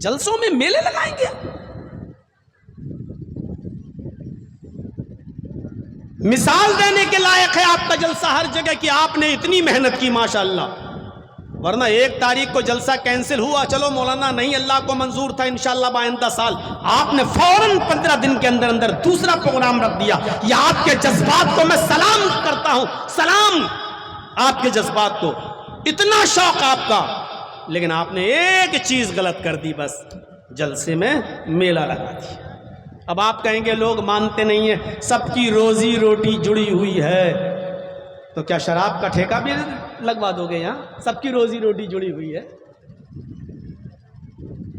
جلسوں میں میلے لگائیں گے؟ مثال دینے کے لائق ہے آپ کا جلسہ ہر جگہ کہ آپ نے اتنی محنت کی ماشاءاللہ، ورنہ 1 تاریخ کو جلسہ کینسل ہوا، چلو مولانا نہیں، اللہ کو منظور تھا، انشاءاللہ بآئندہ سال، آپ نے فوراً 15 دن کے اندر اندر دوسرا پروگرام رکھ دیا۔ یہ آپ کے جذبات کو میں سلام کرتا ہوں، سلام آپ کے جذبات کو، اتنا شوق آپ کا، لیکن آپ نے ایک چیز غلط کر دی، بس جلسے میں میلہ لگا دیا۔ اب آپ کہیں گے لوگ مانتے نہیں ہیں، سب کی روزی روٹی جڑی ہوئی ہے، تو کیا شراب کا ٹھیکہ بھی لگوا دو گے؟ یہاں سب کی روزی روٹی جڑی ہوئی ہے۔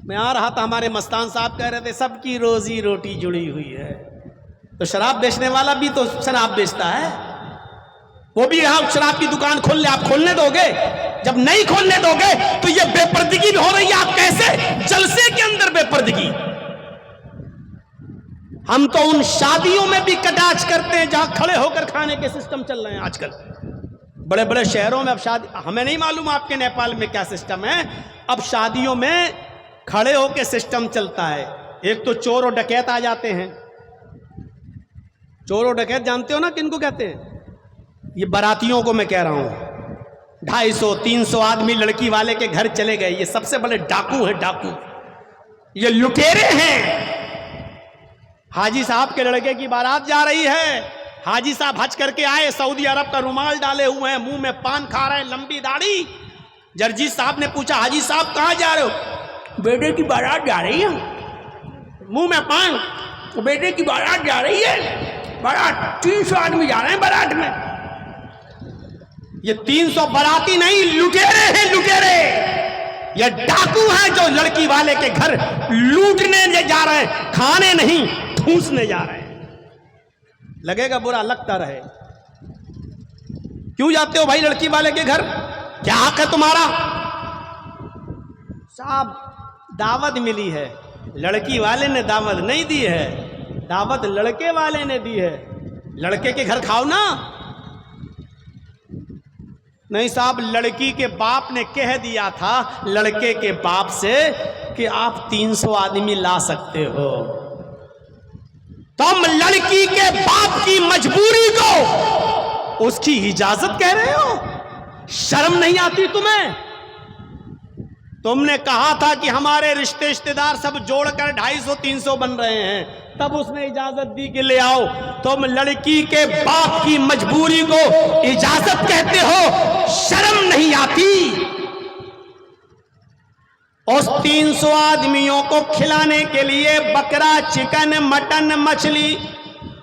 میں آ رہا تھا، ہمارے مستان صاحب کہہ رہے تھے سب کی روزی روٹی جڑی ہوئی ہے، تو شراب بیچنے والا بھی تو شراب بیچتا ہے، وہ بھی یہاں شراب کی دکان کھول لے, آپ کھولنے دو گے؟ جب نہیں کھولنے دو گے تو یہ بے پردگی بھی ہو رہی ہے. آپ کیسے جلسے کے اندر بے پردگی؟ ہم تو ان شادیوں میں بھی کٹاچ کرتے ہیں جہاں کھڑے ہو کر کھانے کے سسٹم چل رہے ہیں آج کل بڑے بڑے شہروں میں. اب شادی, ہمیں نہیں معلوم آپ کے نیپال میں کیا سسٹم ہے. اب شادیوں میں کھڑے ہو کے سسٹم چلتا ہے. ایک تو چور و ڈکیت آ جاتے ہیں. چور و ڈکیت جانتے ہو نا کن کو کہتے ہیں؟ یہ براتیوں کو میں کہہ رہا ہوں. 250-300 آدمی لڑکی والے کے گھر چلے گئے. یہ سب سے بڑے ڈاکو ہیں, ڈاکو, یہ لٹیرے ہیں. حاجی صاحب کے لڑکے کی بارات جا رہی ہے. حاجی صاحب حج کر کے آئے, سعودی عرب کا رومال ڈالے ہوئے ہیں, منہ میں پان کھا رہے ہیں, لمبی داڑھی. جرجی صاحب نے پوچھا, حاجی صاحب کہاں جا رہے ہو؟ بیٹے کی بارات جا رہی ہے. منہ میں پان, بیٹے کی بارات جا رہی ہے. بارات 300 آدمی جا رہے ہیں بارات میں. یہ 300 باراتی نہیں, لٹیرے ہیں, لٹیرے. یہ ڈاکو ہیں جو لڑکی والے کے گھر لوٹنے جا رہے ہیں, کھانے نہیں ٹھونسنے جا رہے ہیں. لگے گا برا, لگتا رہے. کیوں جاتے ہو بھائی لڑکی والے کے گھر؟ کیا حق ہے تمہارا؟ صاحب دعوت ملی ہے, لڑکی والے نے دعوت نہیں دی ہے, دعوت لڑکے والے نے دی ہے. لڑکے کے گھر کھاؤ نا. نہیں صاحب, لڑکی کے باپ نے کہہ دیا تھا لڑکے کے باپ سے کہ آپ 300 آدمی لا سکتے ہو. تم لڑکی کے باپ کی مجبوری کو اس کی اجازت کہہ رہے ہو؟ شرم نہیں آتی تمہیں؟ تم نے کہا تھا کہ ہمارے رشتے دار سب جوڑ کر 250-300 بن رہے ہیں, تب اس نے اجازت دی کہ لے آؤ. تم لڑکی کے باپ کی مجبوری کو اجازت کہتے ہو؟ شرم نہیں آتی؟ اس 300 آدمیوں کو کھلانے کے لیے بکرا, چکن, مٹن, مچھلی,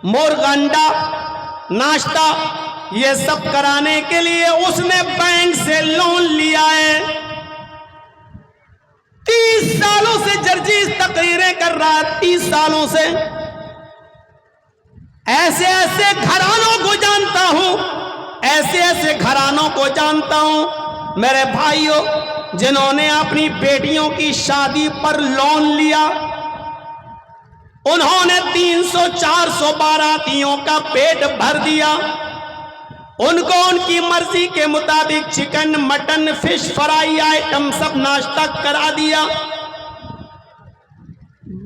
مرغ, انڈا, ناشتہ, یہ سب کرانے کے لیے اس نے بینک سے لون لیا ہے. 30 سالوں سے جرجیز تقریریں کر رہا ہے, 30 سالوں سے. ایسے ایسے گھرانوں کو جانتا ہوں, ایسے ایسے گھرانوں کو جانتا ہوں میرے بھائیوں, جنہوں نے اپنی بیٹیوں کی شادی پر لون لیا. انہوں نے 300-400 باراتیوں کا پیٹ بھر دیا. ان کو ان کی مرضی کے مطابق chicken, mutton, fish fry item سب ناشتہ کرا دیا.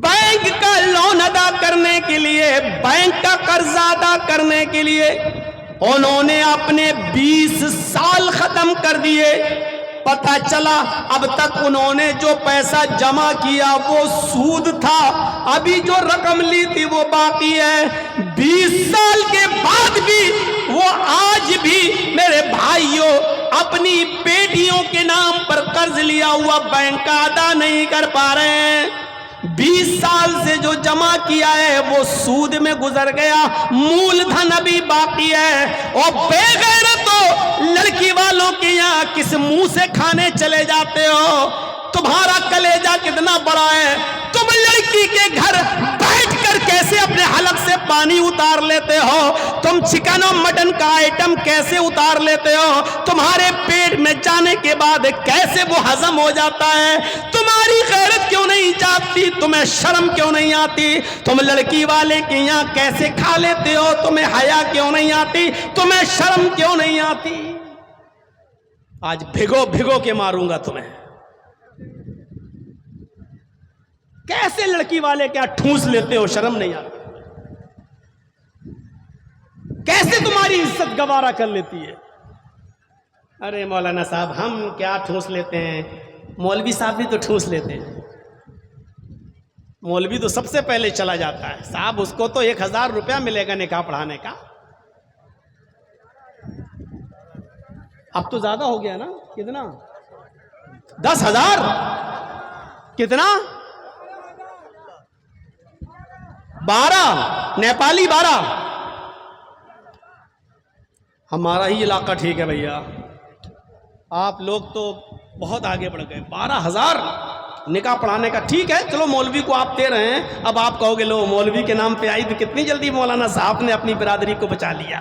بینک کا لون ادا کرنے کے لیے, بینک کا قرض ادا کرنے کے لیے انہوں نے اپنے 20 سال ختم کر دیے. پتہ چلا اب تک انہوں نے جو پیسہ جمع کیا وہ سود تھا, ابھی جو رقم لی تھی وہ باقی ہے. 20 سال کے بعد بھی وہ آج بھی میرے بھائیوں اپنی بیٹیوں کے نام پر قرض لیا ہوا بینک کا ادا نہیں کر پا رہے ہیں. 20 سال سے جو جمع کیا ہے وہ سود میں گزر گیا, مول دھن ابھی باقی ہے. اور بے غیرتو, لڑکی والوں کے یہاں کس منہ سے کھانے چلے جاتے ہو؟ تمہارا کلیجہ کتنا بڑا ہے؟ تم لڑکی کے گھر بیٹھ کر کیسے اپنے حلق سے پانی اتار لیتے ہو؟ تم چکن اور مٹن کا آئٹم کیسے اتار لیتے ہو؟ تمہارے پیٹ میں جانے کے بعد کیسے وہ ہضم ہو جاتا ہے؟ تمہاری غیرت کیوں نہیں جاگتی؟ تمہیں شرم کیوں نہیں آتی؟ تم لڑکی والے کے یہاں کیسے کھا لیتے ہو؟ تمہیں حیا کیوں نہیں آتی؟ تمہیں شرم کیوں نہیں آتی؟ آج بھگو بھگو کے ماروں گا تمہیں. کیسے لڑکی والے کیا ٹھونس لیتے ہو؟ شرم نہیں آتی؟ کیسے تمہاری عزت گوارا کر لیتی ہے؟ ارے مولانا صاحب ہم کیا ٹھونس لیتے ہیں, مولوی صاحب بھی تو ٹھونس لیتے ہیں. مولوی تو سب سے پہلے چلا جاتا ہے. صاحب اس کو تو 1000 روپیہ ملے گا نکاح پڑھانے کا. اب تو زیادہ ہو گیا نا. کتنا؟ 10,000. کتنا؟ 12 نیپالی 12. ہمارا ہی علاقہ ٹھیک ہے بھیا, آپ لوگ تو بہت آگے بڑھ گئے. 12,000 نکاح پڑھانے کا. ٹھیک ہے چلو, مولوی کو آپ دے رہے ہیں, اب آپ کہو گے لو مولوی کے نام پہ آئی تو کتنی جلدی مولانا صاحب نے اپنی برادری کو بچا لیا.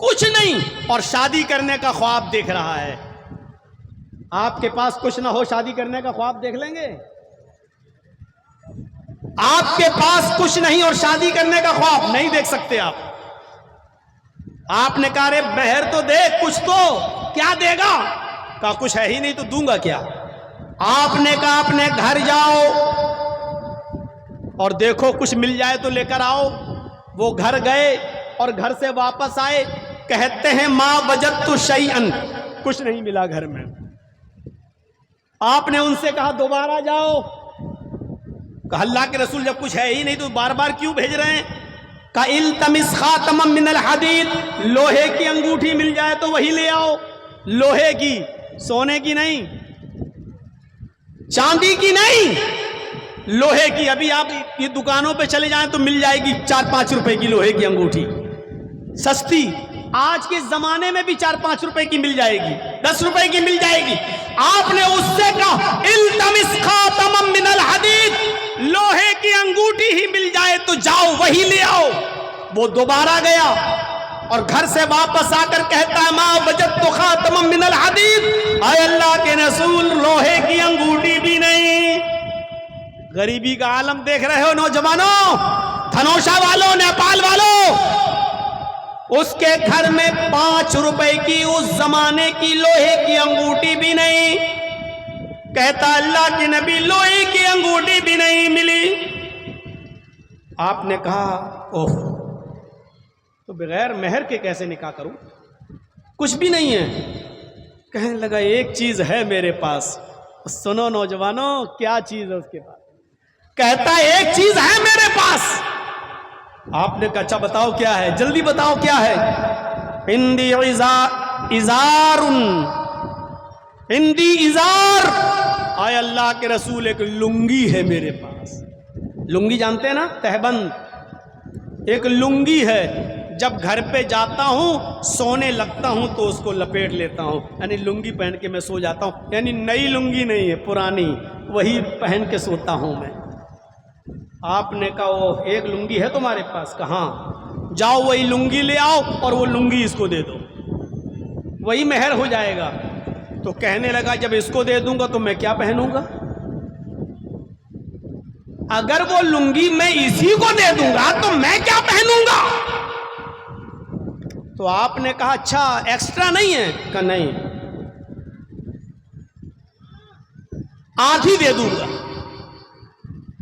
کچھ نہیں، اور شادی کرنے کا خواب دیکھ رہا ہے. آپ کے پاس کچھ نہ ہو، شادی کرنے کا خواب دیکھ لیں گے؟ آپ کے پاس کچھ نہیں اور شادی کرنے کا خواب نہیں دیکھ سکتے آپ. آپ نے کہا رے مہر تو دے کچھ، تو کیا دے گا؟ کہا کچھ ہے ہی نہیں تو دوں گا کیا. آپ نے کہا اپنے گھر جاؤ اور دیکھو کچھ مل جائے تو لے کر آؤ. وہ گھر گئے اور گھر سے واپس آئے، کہتے ہیں ما وجدت شیئن، کچھ نہیں ملا گھر میں. آپ نے ان سے کہا دوبارہ جاؤ. کہا اللہ کے رسول جب کچھ ہے ہی نہیں تو بار بار کیوں بھیج رہے ہیں؟ کہا التمس خاتما من الحدید، لوہے کی انگوٹھی مل جائے تو وہی لے آؤ. لوہے کی، سونے کی نہیں، چاندی کی نہیں، لوہے کی. ابھی آپ یہ دکانوں پہ چلے جائیں تو مل جائے گی 4-5 روپے کی لوہے کی انگوٹھی، سستی. آج کے زمانے میں بھی 4-5 روپے کی مل جائے گی، 10 روپے کی مل جائے گی. آپ نے اس سے کہا التمس خاتما من الحدید، لوہے کی انگوٹھی ہی مل جائے تو جاؤ وہی لے آؤ. وہ دوبارہ گیا اور گھر سے واپس آ کر کہتا ہے ما وجدت خاتما من الحدید، اے اللہ کے رسول لوہے کی انگوٹھی بھی نہیں. غریبی کا عالم دیکھ رہے ہو نوجوانوں، دھنوشا والوں، نیپال والوں. اس کے گھر میں 5 روپے کی اس زمانے کی لوہے کی انگوٹھی بھی نہیں. کہتا اللہ کے نبی لوہے کی انگوٹھی بھی نہیں ملی. آپ نے کہا اوہ، تو بغیر مہر کے کیسے نکاح کروں؟ کچھ بھی نہیں ہے. کہنے لگا ایک چیز ہے میرے پاس. سنو نوجوانوں، کیا چیز ہے اس کے پاس؟ کہتا ایک چیز ہے میرے پاس. آپ نے کہا اچھا بتاؤ کیا ہے، جلدی بتاؤ کیا ہے. ہندی ازار، ہندی ازار، آئے اللہ کے رسول ایک لنگی ہے میرے پاس. لنگی جانتے ہیں نا، تہبند، ایک لنگی ہے. جب گھر پہ جاتا ہوں سونے لگتا ہوں تو اس کو لپیٹ لیتا ہوں، یعنی لنگی پہن کے میں سو جاتا ہوں. یعنی نئی لنگی نہیں ہے، پرانی، وہی پہن کے سوتا ہوں میں. آپ نے کہا وہ ایک لنگی ہے تمہارے پاس؟ کہاں؟ جاؤ وہی لنگی لے آؤ اور وہ لنگی اس کو دے دو، وہی مہر ہو جائے گا. تو کہنے لگا جب اس کو دے دوں گا تو میں کیا پہنوں گا؟ اگر وہ لنگی میں اسی کو دے دوں گا تو میں کیا پہنوں گا؟ تو آپ نے کہا اچھا ایکسٹرا نہیں ہے؟ کہا نہیں، آدھی دے دوں گا.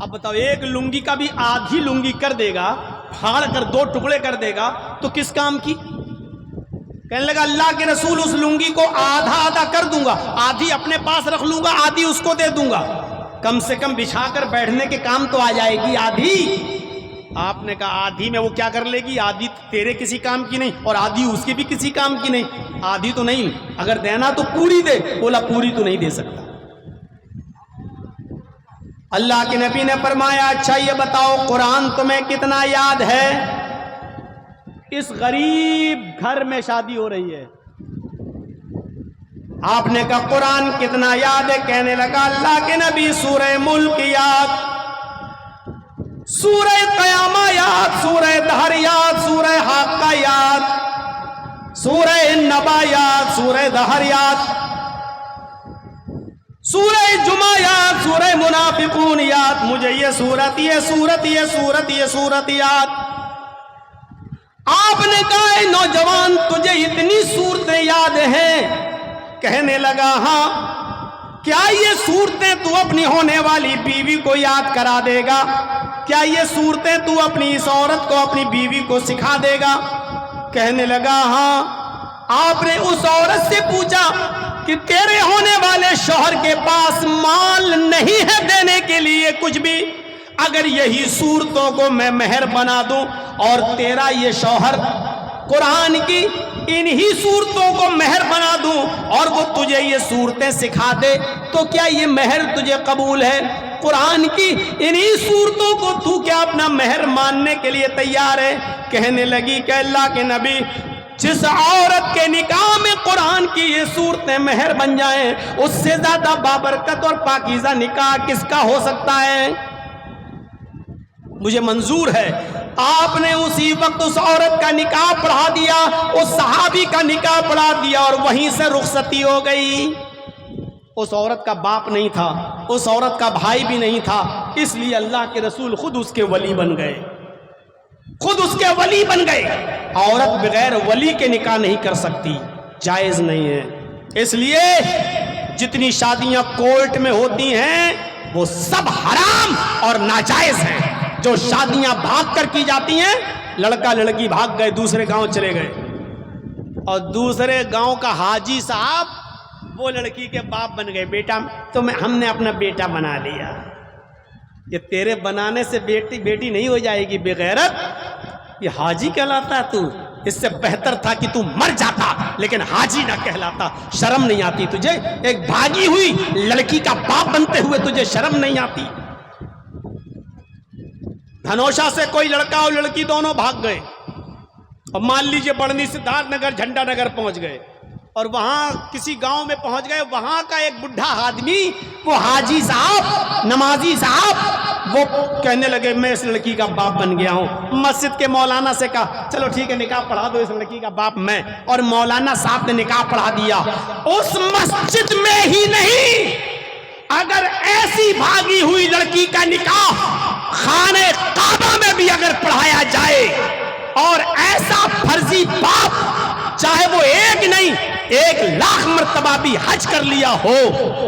اب بتاؤ ایک لنگی کا بھی آدھی لنگی کر دے گا، پھاڑ کر 2 ٹکڑے کر دے گا تو کس کام کی؟ کہنے لگا اللہ کے رسول اس لنگی کو آدھا آدھا کر دوں گا، آدھی اپنے پاس رکھ لوں گا، آدھی اس کو دے دوں گا. کم سے کم بچھا کر بیٹھنے کے کام تو آ جائے گی آدھی. آپ نے کہا آدھی میں وہ کیا کر لے گی؟ آدھی تیرے کسی کام کی نہیں اور آدھی اس کے بھی کسی کام کی نہیں. آدھی تو نہیں، اگر دینا تو پوری دے. بولا پوری تو نہیں دے سکتا. اللہ کے نبی نے فرمایا اچھا یہ بتاؤ قرآن تمہیں کتنا یاد ہے؟ اس غریب گھر میں شادی ہو رہی ہے. آپ نے کہا قرآن کتنا یاد ہے؟ کہنے لگا اللہ کے نبی سورہ ملک یاد، سورہ قیامہ یاد، سورہ دہر یاد، سورہ حاقہ یاد، سورہ نبا یاد، سورہ دہر یاد، سورہ جمعہ یاد، سورہ منافقون یاد. مجھے یہ سورت یاد. آپ نے کہا اے نوجوان تجھے اتنی صورتیں یاد ہیں؟ کہنے لگا ہاں. کیا یہ صورتیں تو اپنی ہونے والی بیوی کو یاد کرا دے گا؟ کیا یہ صورتیں تو اپنی اس عورت کو، اپنی بیوی کو سکھا دے گا؟ کہنے لگا ہاں. آپ نے اس عورت سے پوچھا کہ تیرے ہونے والے شوہر کے پاس مال نہیں ہے دینے کے لیے کچھ بھی؟ اگر یہی صورتوں کو میں مہر بنا دوں اور تیرا یہ شوہر قرآن کی انہی صورتوں کو مہر بنا دوں اور وہ تجھے یہ صورتیں سکھا دے تو کیا یہ مہر تجھے قبول ہے؟ قرآن کی انہی صورتوں کو تو کیا اپنا مہر ماننے کے لیے تیار ہے؟ کہنے لگی کہ اللہ کے نبی جس عورت کے نکاح میں قرآن کی یہ صورتیں مہر بن جائیں اس سے زیادہ بابرکت اور پاکیزہ نکاح کس کا ہو سکتا ہے؟ مجھے منظور ہے آپ نے اسی وقت اس عورت کا نکاح پڑھا دیا، اس صحابی کا نکاح پڑھا دیا، اور وہیں سے رخصتی ہو گئی۔ اس عورت کا باپ نہیں تھا، اس عورت کا بھائی بھی نہیں تھا، اس لیے اللہ کے رسول خود اس کے ولی بن گئے، خود اس کے ولی بن گئے۔ عورت بغیر ولی کے نکاح نہیں کر سکتی، جائز نہیں ہے۔ اس لیے جتنی شادیاں کورٹ میں ہوتی ہیں وہ سب حرام اور ناجائز ہیں۔ جو شادیاں بھاگ کر کی جاتی ہیں، لڑکا لڑکی بھاگ گئے، دوسرے گاؤں چلے گئے، اور دوسرے گاؤں کا حاجی صاحب وہ لڑکی کے باپ بن گئے، بیٹا ہم نے اپنا بیٹا بنا لیا۔ یہ تیرے بنانے سے بیٹی نہیں ہو جائے گی بے غیرت، یہ حاجی کہلاتا ہے تو۔ اس سے بہتر تھا کہ تو مر جاتا، لیکن حاجی نہ کہلاتا۔ شرم نہیں آتی تجھے؟ ایک بھاگی ہوئی لڑکی کا باپ بنتے ہوئے تجھے شرم نہیں آتی؟ دھنوشا سے کوئی لڑکا اور لڑکی دونوں بھاگ گئے، اور مان لیجئے بڑھنی سدھارتھ نگر جھنڈا نگر پہنچ گئے، اور وہاں کسی گاؤں میں پہنچ گئے، وہاں کا ایک بڈھا آدمی، وہ حاجی صاحب، نمازی صاحب، وہ کہنے لگے میں اس لڑکی کا باپ بن گیا ہوں۔ مسجد کے مولانا سے کہا چلو ٹھیک ہے نکاح پڑھا دو، اس لڑکی کا باپ میں، اور مولانا صاحب نے نکاح پڑھا دیا۔ اس مسجد میں ہی نہیں، اگر ایسی بھاگی ہوئی لڑکی کا نکاح خانہ کعبہ میں بھی اگر پڑھایا جائے، اور ایسا فرضی باپ چاہے وہ ایک نہیں 1,00,000 مرتبہ بھی حج کر لیا ہو،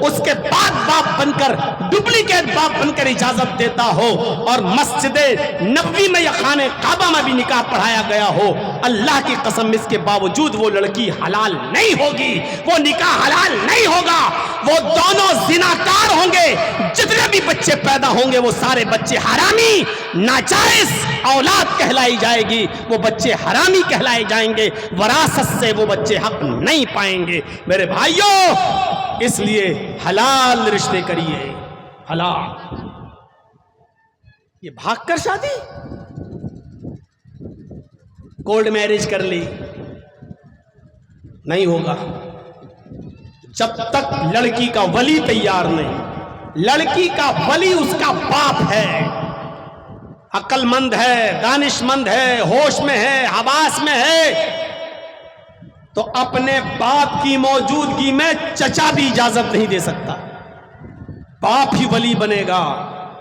اس کے بعد باپ بن کر ڈپلیکیٹ باپ بن کر اجازت دیتا ہو، اور مسجد نبوی میں یا خانہ کعبہ میں بھی نکاح پڑھایا گیا ہو، اللہ کی قسم اس کے باوجود وہ لڑکی حلال نہیں ہوگی، وہ نکاح حلال نہیں ہوگا، وہ دونوں زناکار ہوں گے۔ جتنے بھی بچے پیدا ہوں گے وہ سارے بچے حرامی، ناجائز اولاد کہلائی جائے گی، وہ بچے حرامی کہلائے جائیں گے، وراثت سے وہ بچے حق نہیں پائیں گے۔ میرے بھائیوں، اس لیے حلال رشتے کریے، حلال۔ یہ بھاگ کر شادی، کورٹ میرج کر لی، نہیں ہوگا جب تک لڑکی کا ولی تیار نہیں۔ لڑکی کا ولی اس کا باپ ہے، عقل مند ہے، دانش مند ہے، ہوش میں ہے، حواس میں ہے، تو اپنے باپ کی موجودگی میں چچا بھی اجازت نہیں دے سکتا، باپ ہی ولی بنے گا۔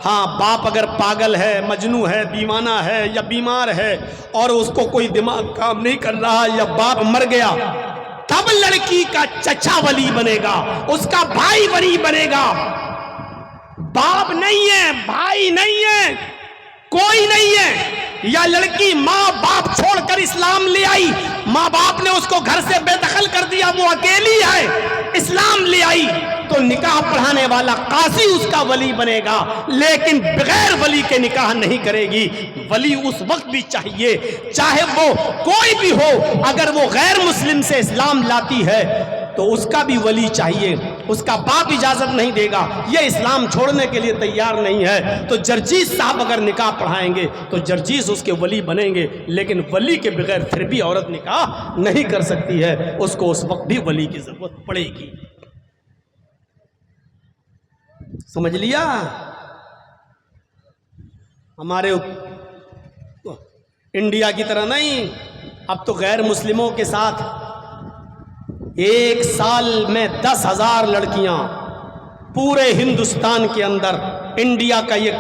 ہاں، باپ اگر پاگل ہے، مجنوں ہے، دیوانہ ہے یا بیمار ہے، اور اس کو کوئی دماغ کام نہیں کر رہا، یا باپ مر گیا، تب لڑکی کا چچا ولی بنے گا، اس کا بھائی ولی بنے گا۔ باپ نہیں ہے، بھائی نہیں ہے، کوئی نہیں ہے، یا لڑکی ماں باپ چھوڑ کر اسلام لے آئی، ماں باپ نے اس کو گھر سے بے دخل کر دیا، وہ اکیلی ہے، اسلام لے آئی، تو نکاح پڑھانے والا قاضی اس کا ولی بنے گا، لیکن بغیر ولی کے نکاح نہیں کرے گی۔ ولی اس وقت بھی چاہیے، چاہے وہ کوئی بھی ہو، اگر وہ غیر مسلم سے اسلام لاتی ہے تو اس کا بھی ولی چاہیے، اس کا باپ اجازت نہیں دے گا، یہ اسلام چھوڑنے کے لیے تیار نہیں ہے، تو جرجیز صاحب اگر نکاح پڑھائیں گے تو جرجیز اس کے ولی بنیں گے، لیکن ولی کے بغیر پھر بھی عورت نکاح نہیں کر سکتی ہے، اس کو اس وقت بھی ولی کی ضرورت پڑے گی۔ سمجھ لیا؟ ہمارے انڈیا کی طرح نہیں، اب تو غیر مسلموں کے ساتھ ایک سال میں 10,000 لڑکیاں پورے ہندوستان کے اندر، انڈیا کا یہ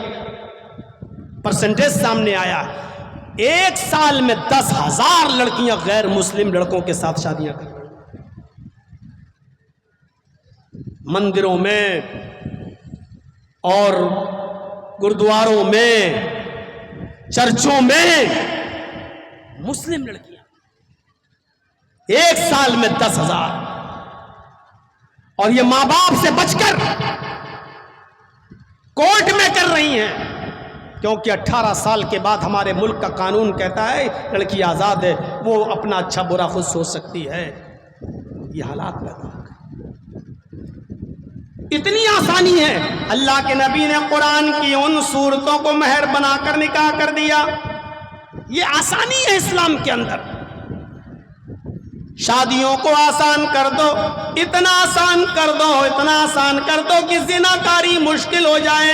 پرسنٹیج سامنے آیا، ایک سال میں 10,000 لڑکیاں غیر مسلم لڑکوں کے ساتھ شادیاں کر رہی ہیں، مندروں میں اور گردواروں میں، چرچوں میں، مسلم لڑکیاں ایک سال میں 10,000، اور یہ ماں باپ سے بچ کر کورٹ میں کر رہی ہیں، کیونکہ 18 سال کے بعد ہمارے ملک کا قانون کہتا ہے لڑکی آزاد ہے، وہ اپنا اچھا برا خود سوچ سکتی ہے۔ یہ حالات پیدا ہو گئے، اتنی آسانی ہے، اللہ کے نبی نے قرآن کی ان صورتوں کو مہر بنا کر نکاح کر دیا، یہ آسانی ہے اسلام کے اندر۔ شادیوں کو آسان کر دو، اتنا آسان کر دو، اتنا آسان کر دو کہ زنا کاری مشکل ہو جائے۔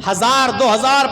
1000, 2000,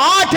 8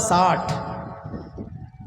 60।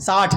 60।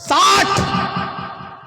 60,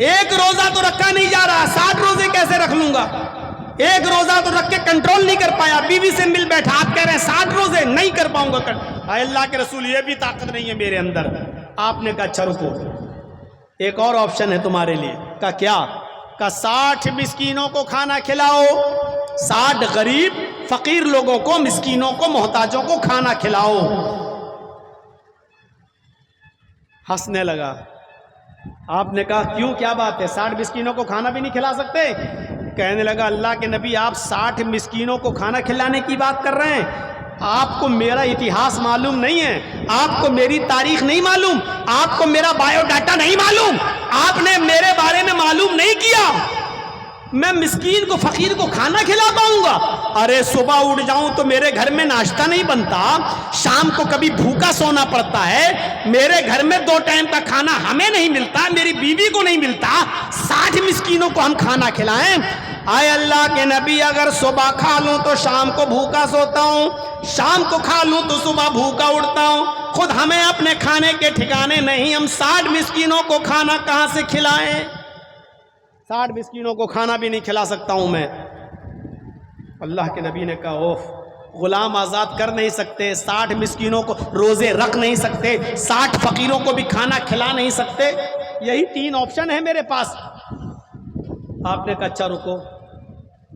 ایک روزہ تو رکھا نہیں جا رہا، 60 روزے کیسے رکھ لوں گا؟ ایک روزہ تو رکھ کے کنٹرول نہیں کر پایا، بیوی سے مل بیٹھا، آپ کہہ رہے ہیں 60 روزے نہیں کر پاؤں گا۔ اے اللہ کے رسول یہ بھی طاقت نہیں ہے میرے اندر۔ آپ نے کہا اچھا رکو، ایک اور آپشن ہے تمہارے لیے۔ کہا کیا؟ کہا 60 مسکینوں کو کھانا کھلاؤ، 60 غریب فقیر لوگوں کو، مسکینوں کو، محتاجوں کو کھانا کھلاؤ۔ ہنسنے لگا۔ آپ نے کہا کیوں، کیا بات ہے، 60 مسکینوں کو کھانا بھی نہیں کھلا سکتے؟ کہنے لگا اللہ کے نبی آپ 60 مسکینوں کو کھانا کھلانے کی بات کر رہے ہیں، آپ کو میرا اتہاس معلوم نہیں ہے، آپ کو میری تاریخ نہیں معلوم، آپ کو میرا بایو ڈاٹا نہیں معلوم، آپ نے میرے بارے میں معلوم نہیں کیا، میں مسکین کو فقیر کو کھانا کھلا پاؤں گا؟ ارے صبح اٹھ جاؤں تو میرے گھر میں ناشتہ نہیں بنتا، شام کو کبھی بھوکا سونا پڑتا ہے، میرے گھر میں 2 ٹائم کا کھانا ہمیں نہیں ملتا، میری بیوی کو نہیں ملتا، 60 مسکینوں کو ہم کھانا کھلائیں؟ آئے اللہ کے نبی اگر صبح کھا لوں تو شام کو بھوکا سوتا ہوں، شام کو کھا لوں تو صبح بھوکا اٹھتا ہوں، خود ہمیں اپنے کھانے کے ٹھکانے نہیں، ہم 60 مسکینوں کو کھانا کہاں سے کھلائیں؟ 60 مسکینوں کو کھانا بھی نہیں کھلا سکتا ہوں میں۔ اللہ کے نبی نے کہا اوف، غلام آزاد کر نہیں سکتے، 60 مسکینوں کو روزے رکھ نہیں سکتے، 60 فقیروں کو بھی کھانا کھلا نہیں سکتے، یہی 3 آپشن ہے میرے پاس۔ آپ نے کہا اچھا رکو،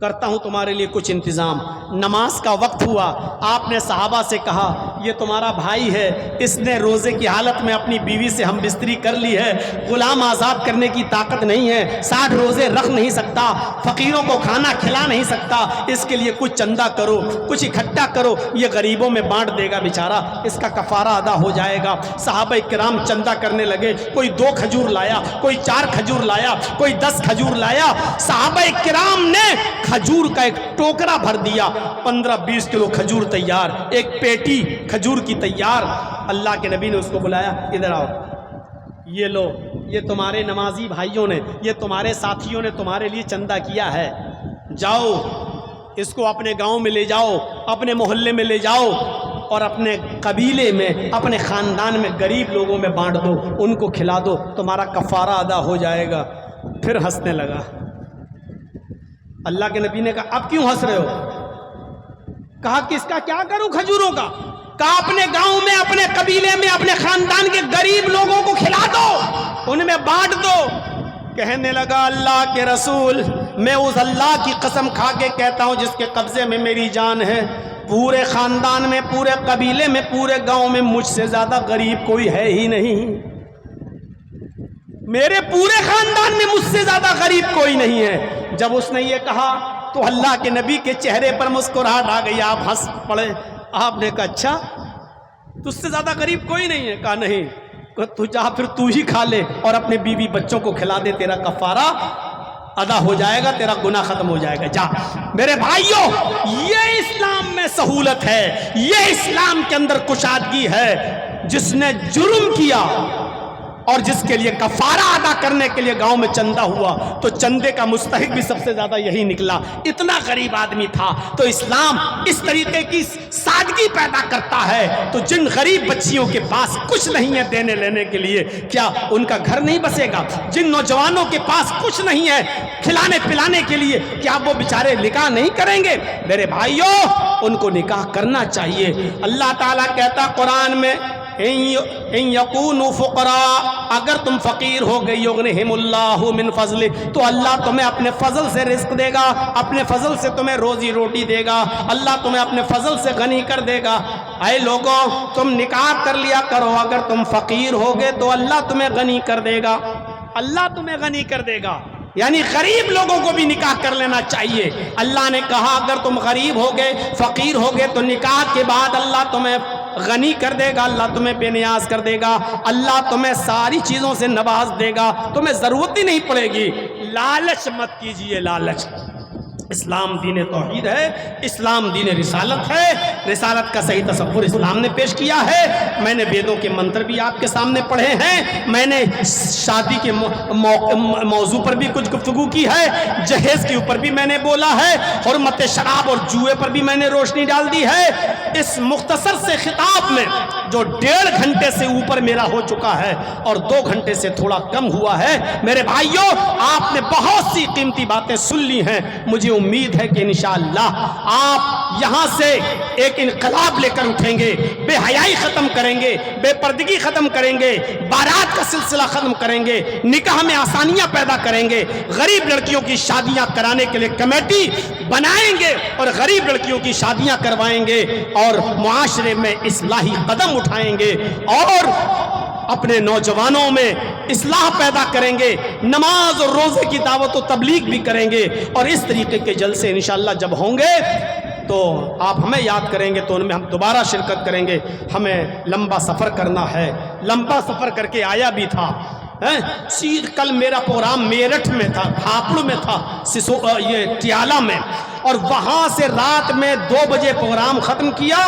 کرتا ہوں تمہارے لیے کچھ انتظام۔ نماز کا وقت ہوا، آپ نے صحابہ سے کہا یہ تمہارا بھائی ہے، اس نے روزے کی حالت میں اپنی بیوی سے ہم بستری کر لی ہے، غلام آزاد کرنے کی طاقت نہیں ہے، 60 روزے رکھ نہیں سکتا، فقیروں کو کھانا کھلا نہیں سکتا، اس کے لیے کچھ چندہ کرو، کچھ اکٹھا کرو، یہ غریبوں میں بانٹ دے گا بیچارہ، اس کا کفارہ ادا ہو جائے گا۔ صحابہ کرام چندہ کرنے لگے، کوئی 2 کھجور لایا، کوئی 4 کھجور لایا، کوئی 10 کھجور لایا۔ صحابہ کرام نے کھجور کا ایک ٹوکرا بھر دیا، 15-20 کلو کھجور تیار، ایک پیٹی کھجور کی تیار۔ اللہ کے نبی نے اس کو بلایا، ادھر آؤ، یہ لو، یہ تمہارے نمازی بھائیوں نے، یہ تمہارے ساتھیوں نے تمہارے لیے چندہ کیا ہے، جاؤ اس کو اپنے گاؤں میں لے جاؤ، اپنے محلے میں لے جاؤ، اور اپنے قبیلے میں، اپنے خاندان میں غریب لوگوں میں بانٹ دو، ان کو کھلا دو، تمہارا کفارہ ادا ہو جائے گا۔ پھر ہنسنے لگا۔ اللہ کے نبی نے کہا اب کیوں ہنس رہے ہو؟ کہا کس کا کیا کروں کھجوروں کا؟ کہا اپنے گاؤں میں، اپنے قبیلے میں، اپنے خاندان کے غریب لوگوں کو کھلا دو، ان میں بانٹ دو۔ کہنے لگا اللہ کے رسول میں اس اللہ کی قسم کھا کے کہتا ہوں جس کے قبضے میں میری جان ہے، پورے خاندان میں، پورے قبیلے میں، پورے گاؤں میں مجھ سے زیادہ غریب کوئی ہے ہی نہیں، میرے پورے خاندان میں مجھ سے زیادہ غریب کوئی نہیں ہے۔ جب اس نے یہ کہا تو اللہ کے نبی کے چہرے پر مسکراہٹ آ گئی، آپ ہنس پڑے۔ آپ نے کہا اچھا تجھ سے زیادہ غریب کوئی نہیں ہے؟ کہا نہیں۔ تو جا پھر تو ہی کھا لے اور اپنے بیوی بچوں کو کھلا دے، تیرا کفارہ ادا ہو جائے گا، تیرا گناہ ختم ہو جائے گا، جا۔ میرے بھائیوں، یہ اسلام میں سہولت ہے، یہ اسلام کے اندر کشادگی ہے۔ جس نے جرم کیا اور جس کے لیے کفارہ ادا کرنے کے لیے گاؤں میں چندہ ہوا، تو چندے کا مستحق بھی سب سے زیادہ یہی نکلا، اتنا غریب آدمی تھا۔ تو اسلام اس طریقے کی سادگی پیدا کرتا ہے، تو جن غریب بچیوں کے پاس کچھ نہیں ہے دینے لینے کے لیے، کیا ان کا گھر نہیں بسے گا؟ جن نوجوانوں کے پاس کچھ نہیں ہے کھلانے پلانے کے لیے، کیا وہ بیچارے نکاح نہیں کریں گے؟ میرے بھائیوں، ان کو نکاح کرنا چاہیے۔ اللہ تعالیٰ کہتا قرآن میں ان یکونوا فقراء، اگر تم فقیر ہو گئے، یغنہم اللہ من فضل، تو اللہ تمہیں اپنے فضل سے رزق دے گا، اپنے فضل سے تمہیں روزی روٹی دے گا، اللہ تمہیں اپنے فضل سے غنی کر دے گا۔ اے لوگوں، تم نکاح کر لیا کرو، اگر تم فقیر ہو گئے تو اللہ تمہیں غنی کر دے گا، اللہ تمہیں غنی کر دے گا۔ یعنی غریب لوگوں کو بھی نکاح کر لینا چاہیے۔ اللہ نے کہا اگر تم غریب ہو گئے، فقیر ہو گئے، تو نکاح کے بعد اللہ تمہیں غنی کر دے گا، اللہ تمہیں بے نیاز کر دے گا، اللہ تمہیں ساری چیزوں سے نواز دے گا، تمہیں ضرورت ہی نہیں پڑے گی۔ لالچ مت کیجئے، لالچ اسلام دین توحید ہے، اسلام دین رسالت ہے، رسالت کا صحیح تصور اسلام نے پیش کیا ہے۔ میں نے ویدوں کے منتر بھی آپ کے سامنے پڑھے ہیں، میں نے شادی کے موضوع پر بھی کچھ گفتگو کی ہے، جہیز کے اوپر بھی میں نے بولا ہے، حرمت شراب اور جوئے پر بھی میں نے روشنی ڈال دی ہے۔ اس مختصر سے خطاب میں جو 1.5 گھنٹے سے اوپر میرا ہو چکا ہے اور 2 گھنٹے سے تھوڑا کم ہوا ہے، میرے بھائیوں آپ نے بہت سی قیمتی باتیں سن لی ہیں۔ مجھے امید ہے کہ انشاءاللہ آپ یہاں سے ایک انقلاب لے کر اٹھیں گے، بے حیائی ختم کریں گے، بے پردگی ختم کریں گے، بارات کا سلسلہ ختم کریں گے، نکاح میں آسانیاں پیدا کریں گے، غریب لڑکیوں کی شادیاں کرانے کے لیے کمیٹی بنائیں گے اور غریب لڑکیوں کی شادیاں کروائیں گے اور معاشرے میں اصلاحی قدم اٹھائیں گے اور اپنے نوجوانوں میں اصلاح پیدا کریں گے، نماز اور روزے کی دعوت و تبلیغ بھی کریں گے۔ اور اس طریقے کے جلسے انشاءاللہ جب ہوں گے تو آپ ہمیں یاد کریں گے تو ان میں ہم دوبارہ شرکت کریں گے۔ ہمیں لمبا سفر کرنا ہے، لمبا سفر کر کے آیا بھی تھا۔ کل میرا پروگرام میرٹھ میں تھا، ہاپڑ میں تھا، یہ ٹیالہ میں، اور وہاں سے رات میں 2 بجے پروگرام ختم کیا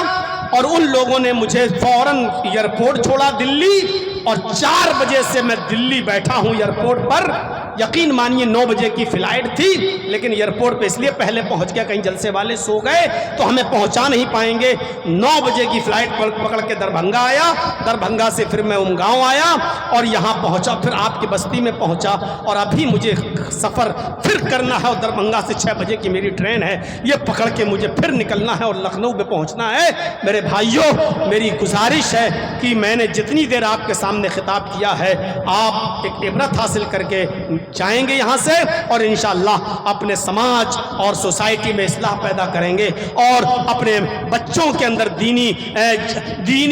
اور ان لوگوں نے مجھے فوراً ایئرپورٹ چھوڑا دلی، اور 4 بجے سے میں دلی بیٹھا ہوں ایئرپورٹ پر۔ یقین مانیے 9 بجے کی فلائٹ تھی، لیکن ایئرپورٹ پہ اس لیے پہلے پہنچ گیا، کہیں جلسے والے سو گئے تو ہمیں پہنچا نہیں پائیں گے۔ 9 بجے کی فلائٹ پکڑ کے دربھنگا آیا، دربھنگا سے پھر میں امگاؤں آیا اور یہاں پہنچا، پھر آپ کی بستی میں پہنچا، اور ابھی مجھے سفر پھر کرنا ہے اور دربھنگا سے 6 بجے کی میری ٹرین ہے، یہ پکڑ کے مجھے پھر نکلنا ہے اور لکھنؤ میں پہنچنا ہے۔ میرے بھائیوں میری گزارش ہے کہ میں نے جتنی دیر آپ کے سامنے خطاب کیا ہے آپ ایک عبرت حاصل کر کے جائیں گے یہاں سے، اور انشاءاللہ اپنے سماج اور سوسائٹی میں اصلاح پیدا کریں گے اور اپنے بچوں کے اندر دینی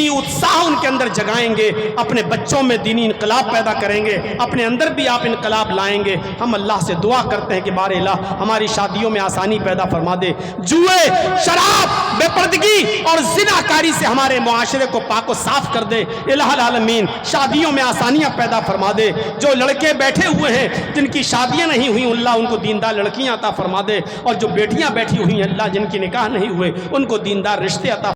اتساہ ان کے اندر جگائیں گے، اپنے بچوں میں دینی انقلاب پیدا کریں گے، اپنے اندر بھی آپ انقلاب لائیں گے۔ ہم اللہ سے دعا کرتے ہیں کہ بار الہ ہماری شادیوں میں آسانی پیدا فرما دے، جوئے، شراب، بے پردگی اور زناکاری سے ہمارے معاشرے کو پاک و صاف کر دے۔ الہ العالمین شادیوں میں آسانیاں پیدا فرما دے۔ جو لڑکے بیٹھے ہوئے ہیں جن کی شادیاں نہیں ہوئی اللہ ان کو دیندار لڑکیاں عطا فرما دے، اور جو بیٹیاں بیٹھی ہوئی ہیں اللہ جن کی نکاح نہیں ہوئے ان کو دیندار رشتے عطا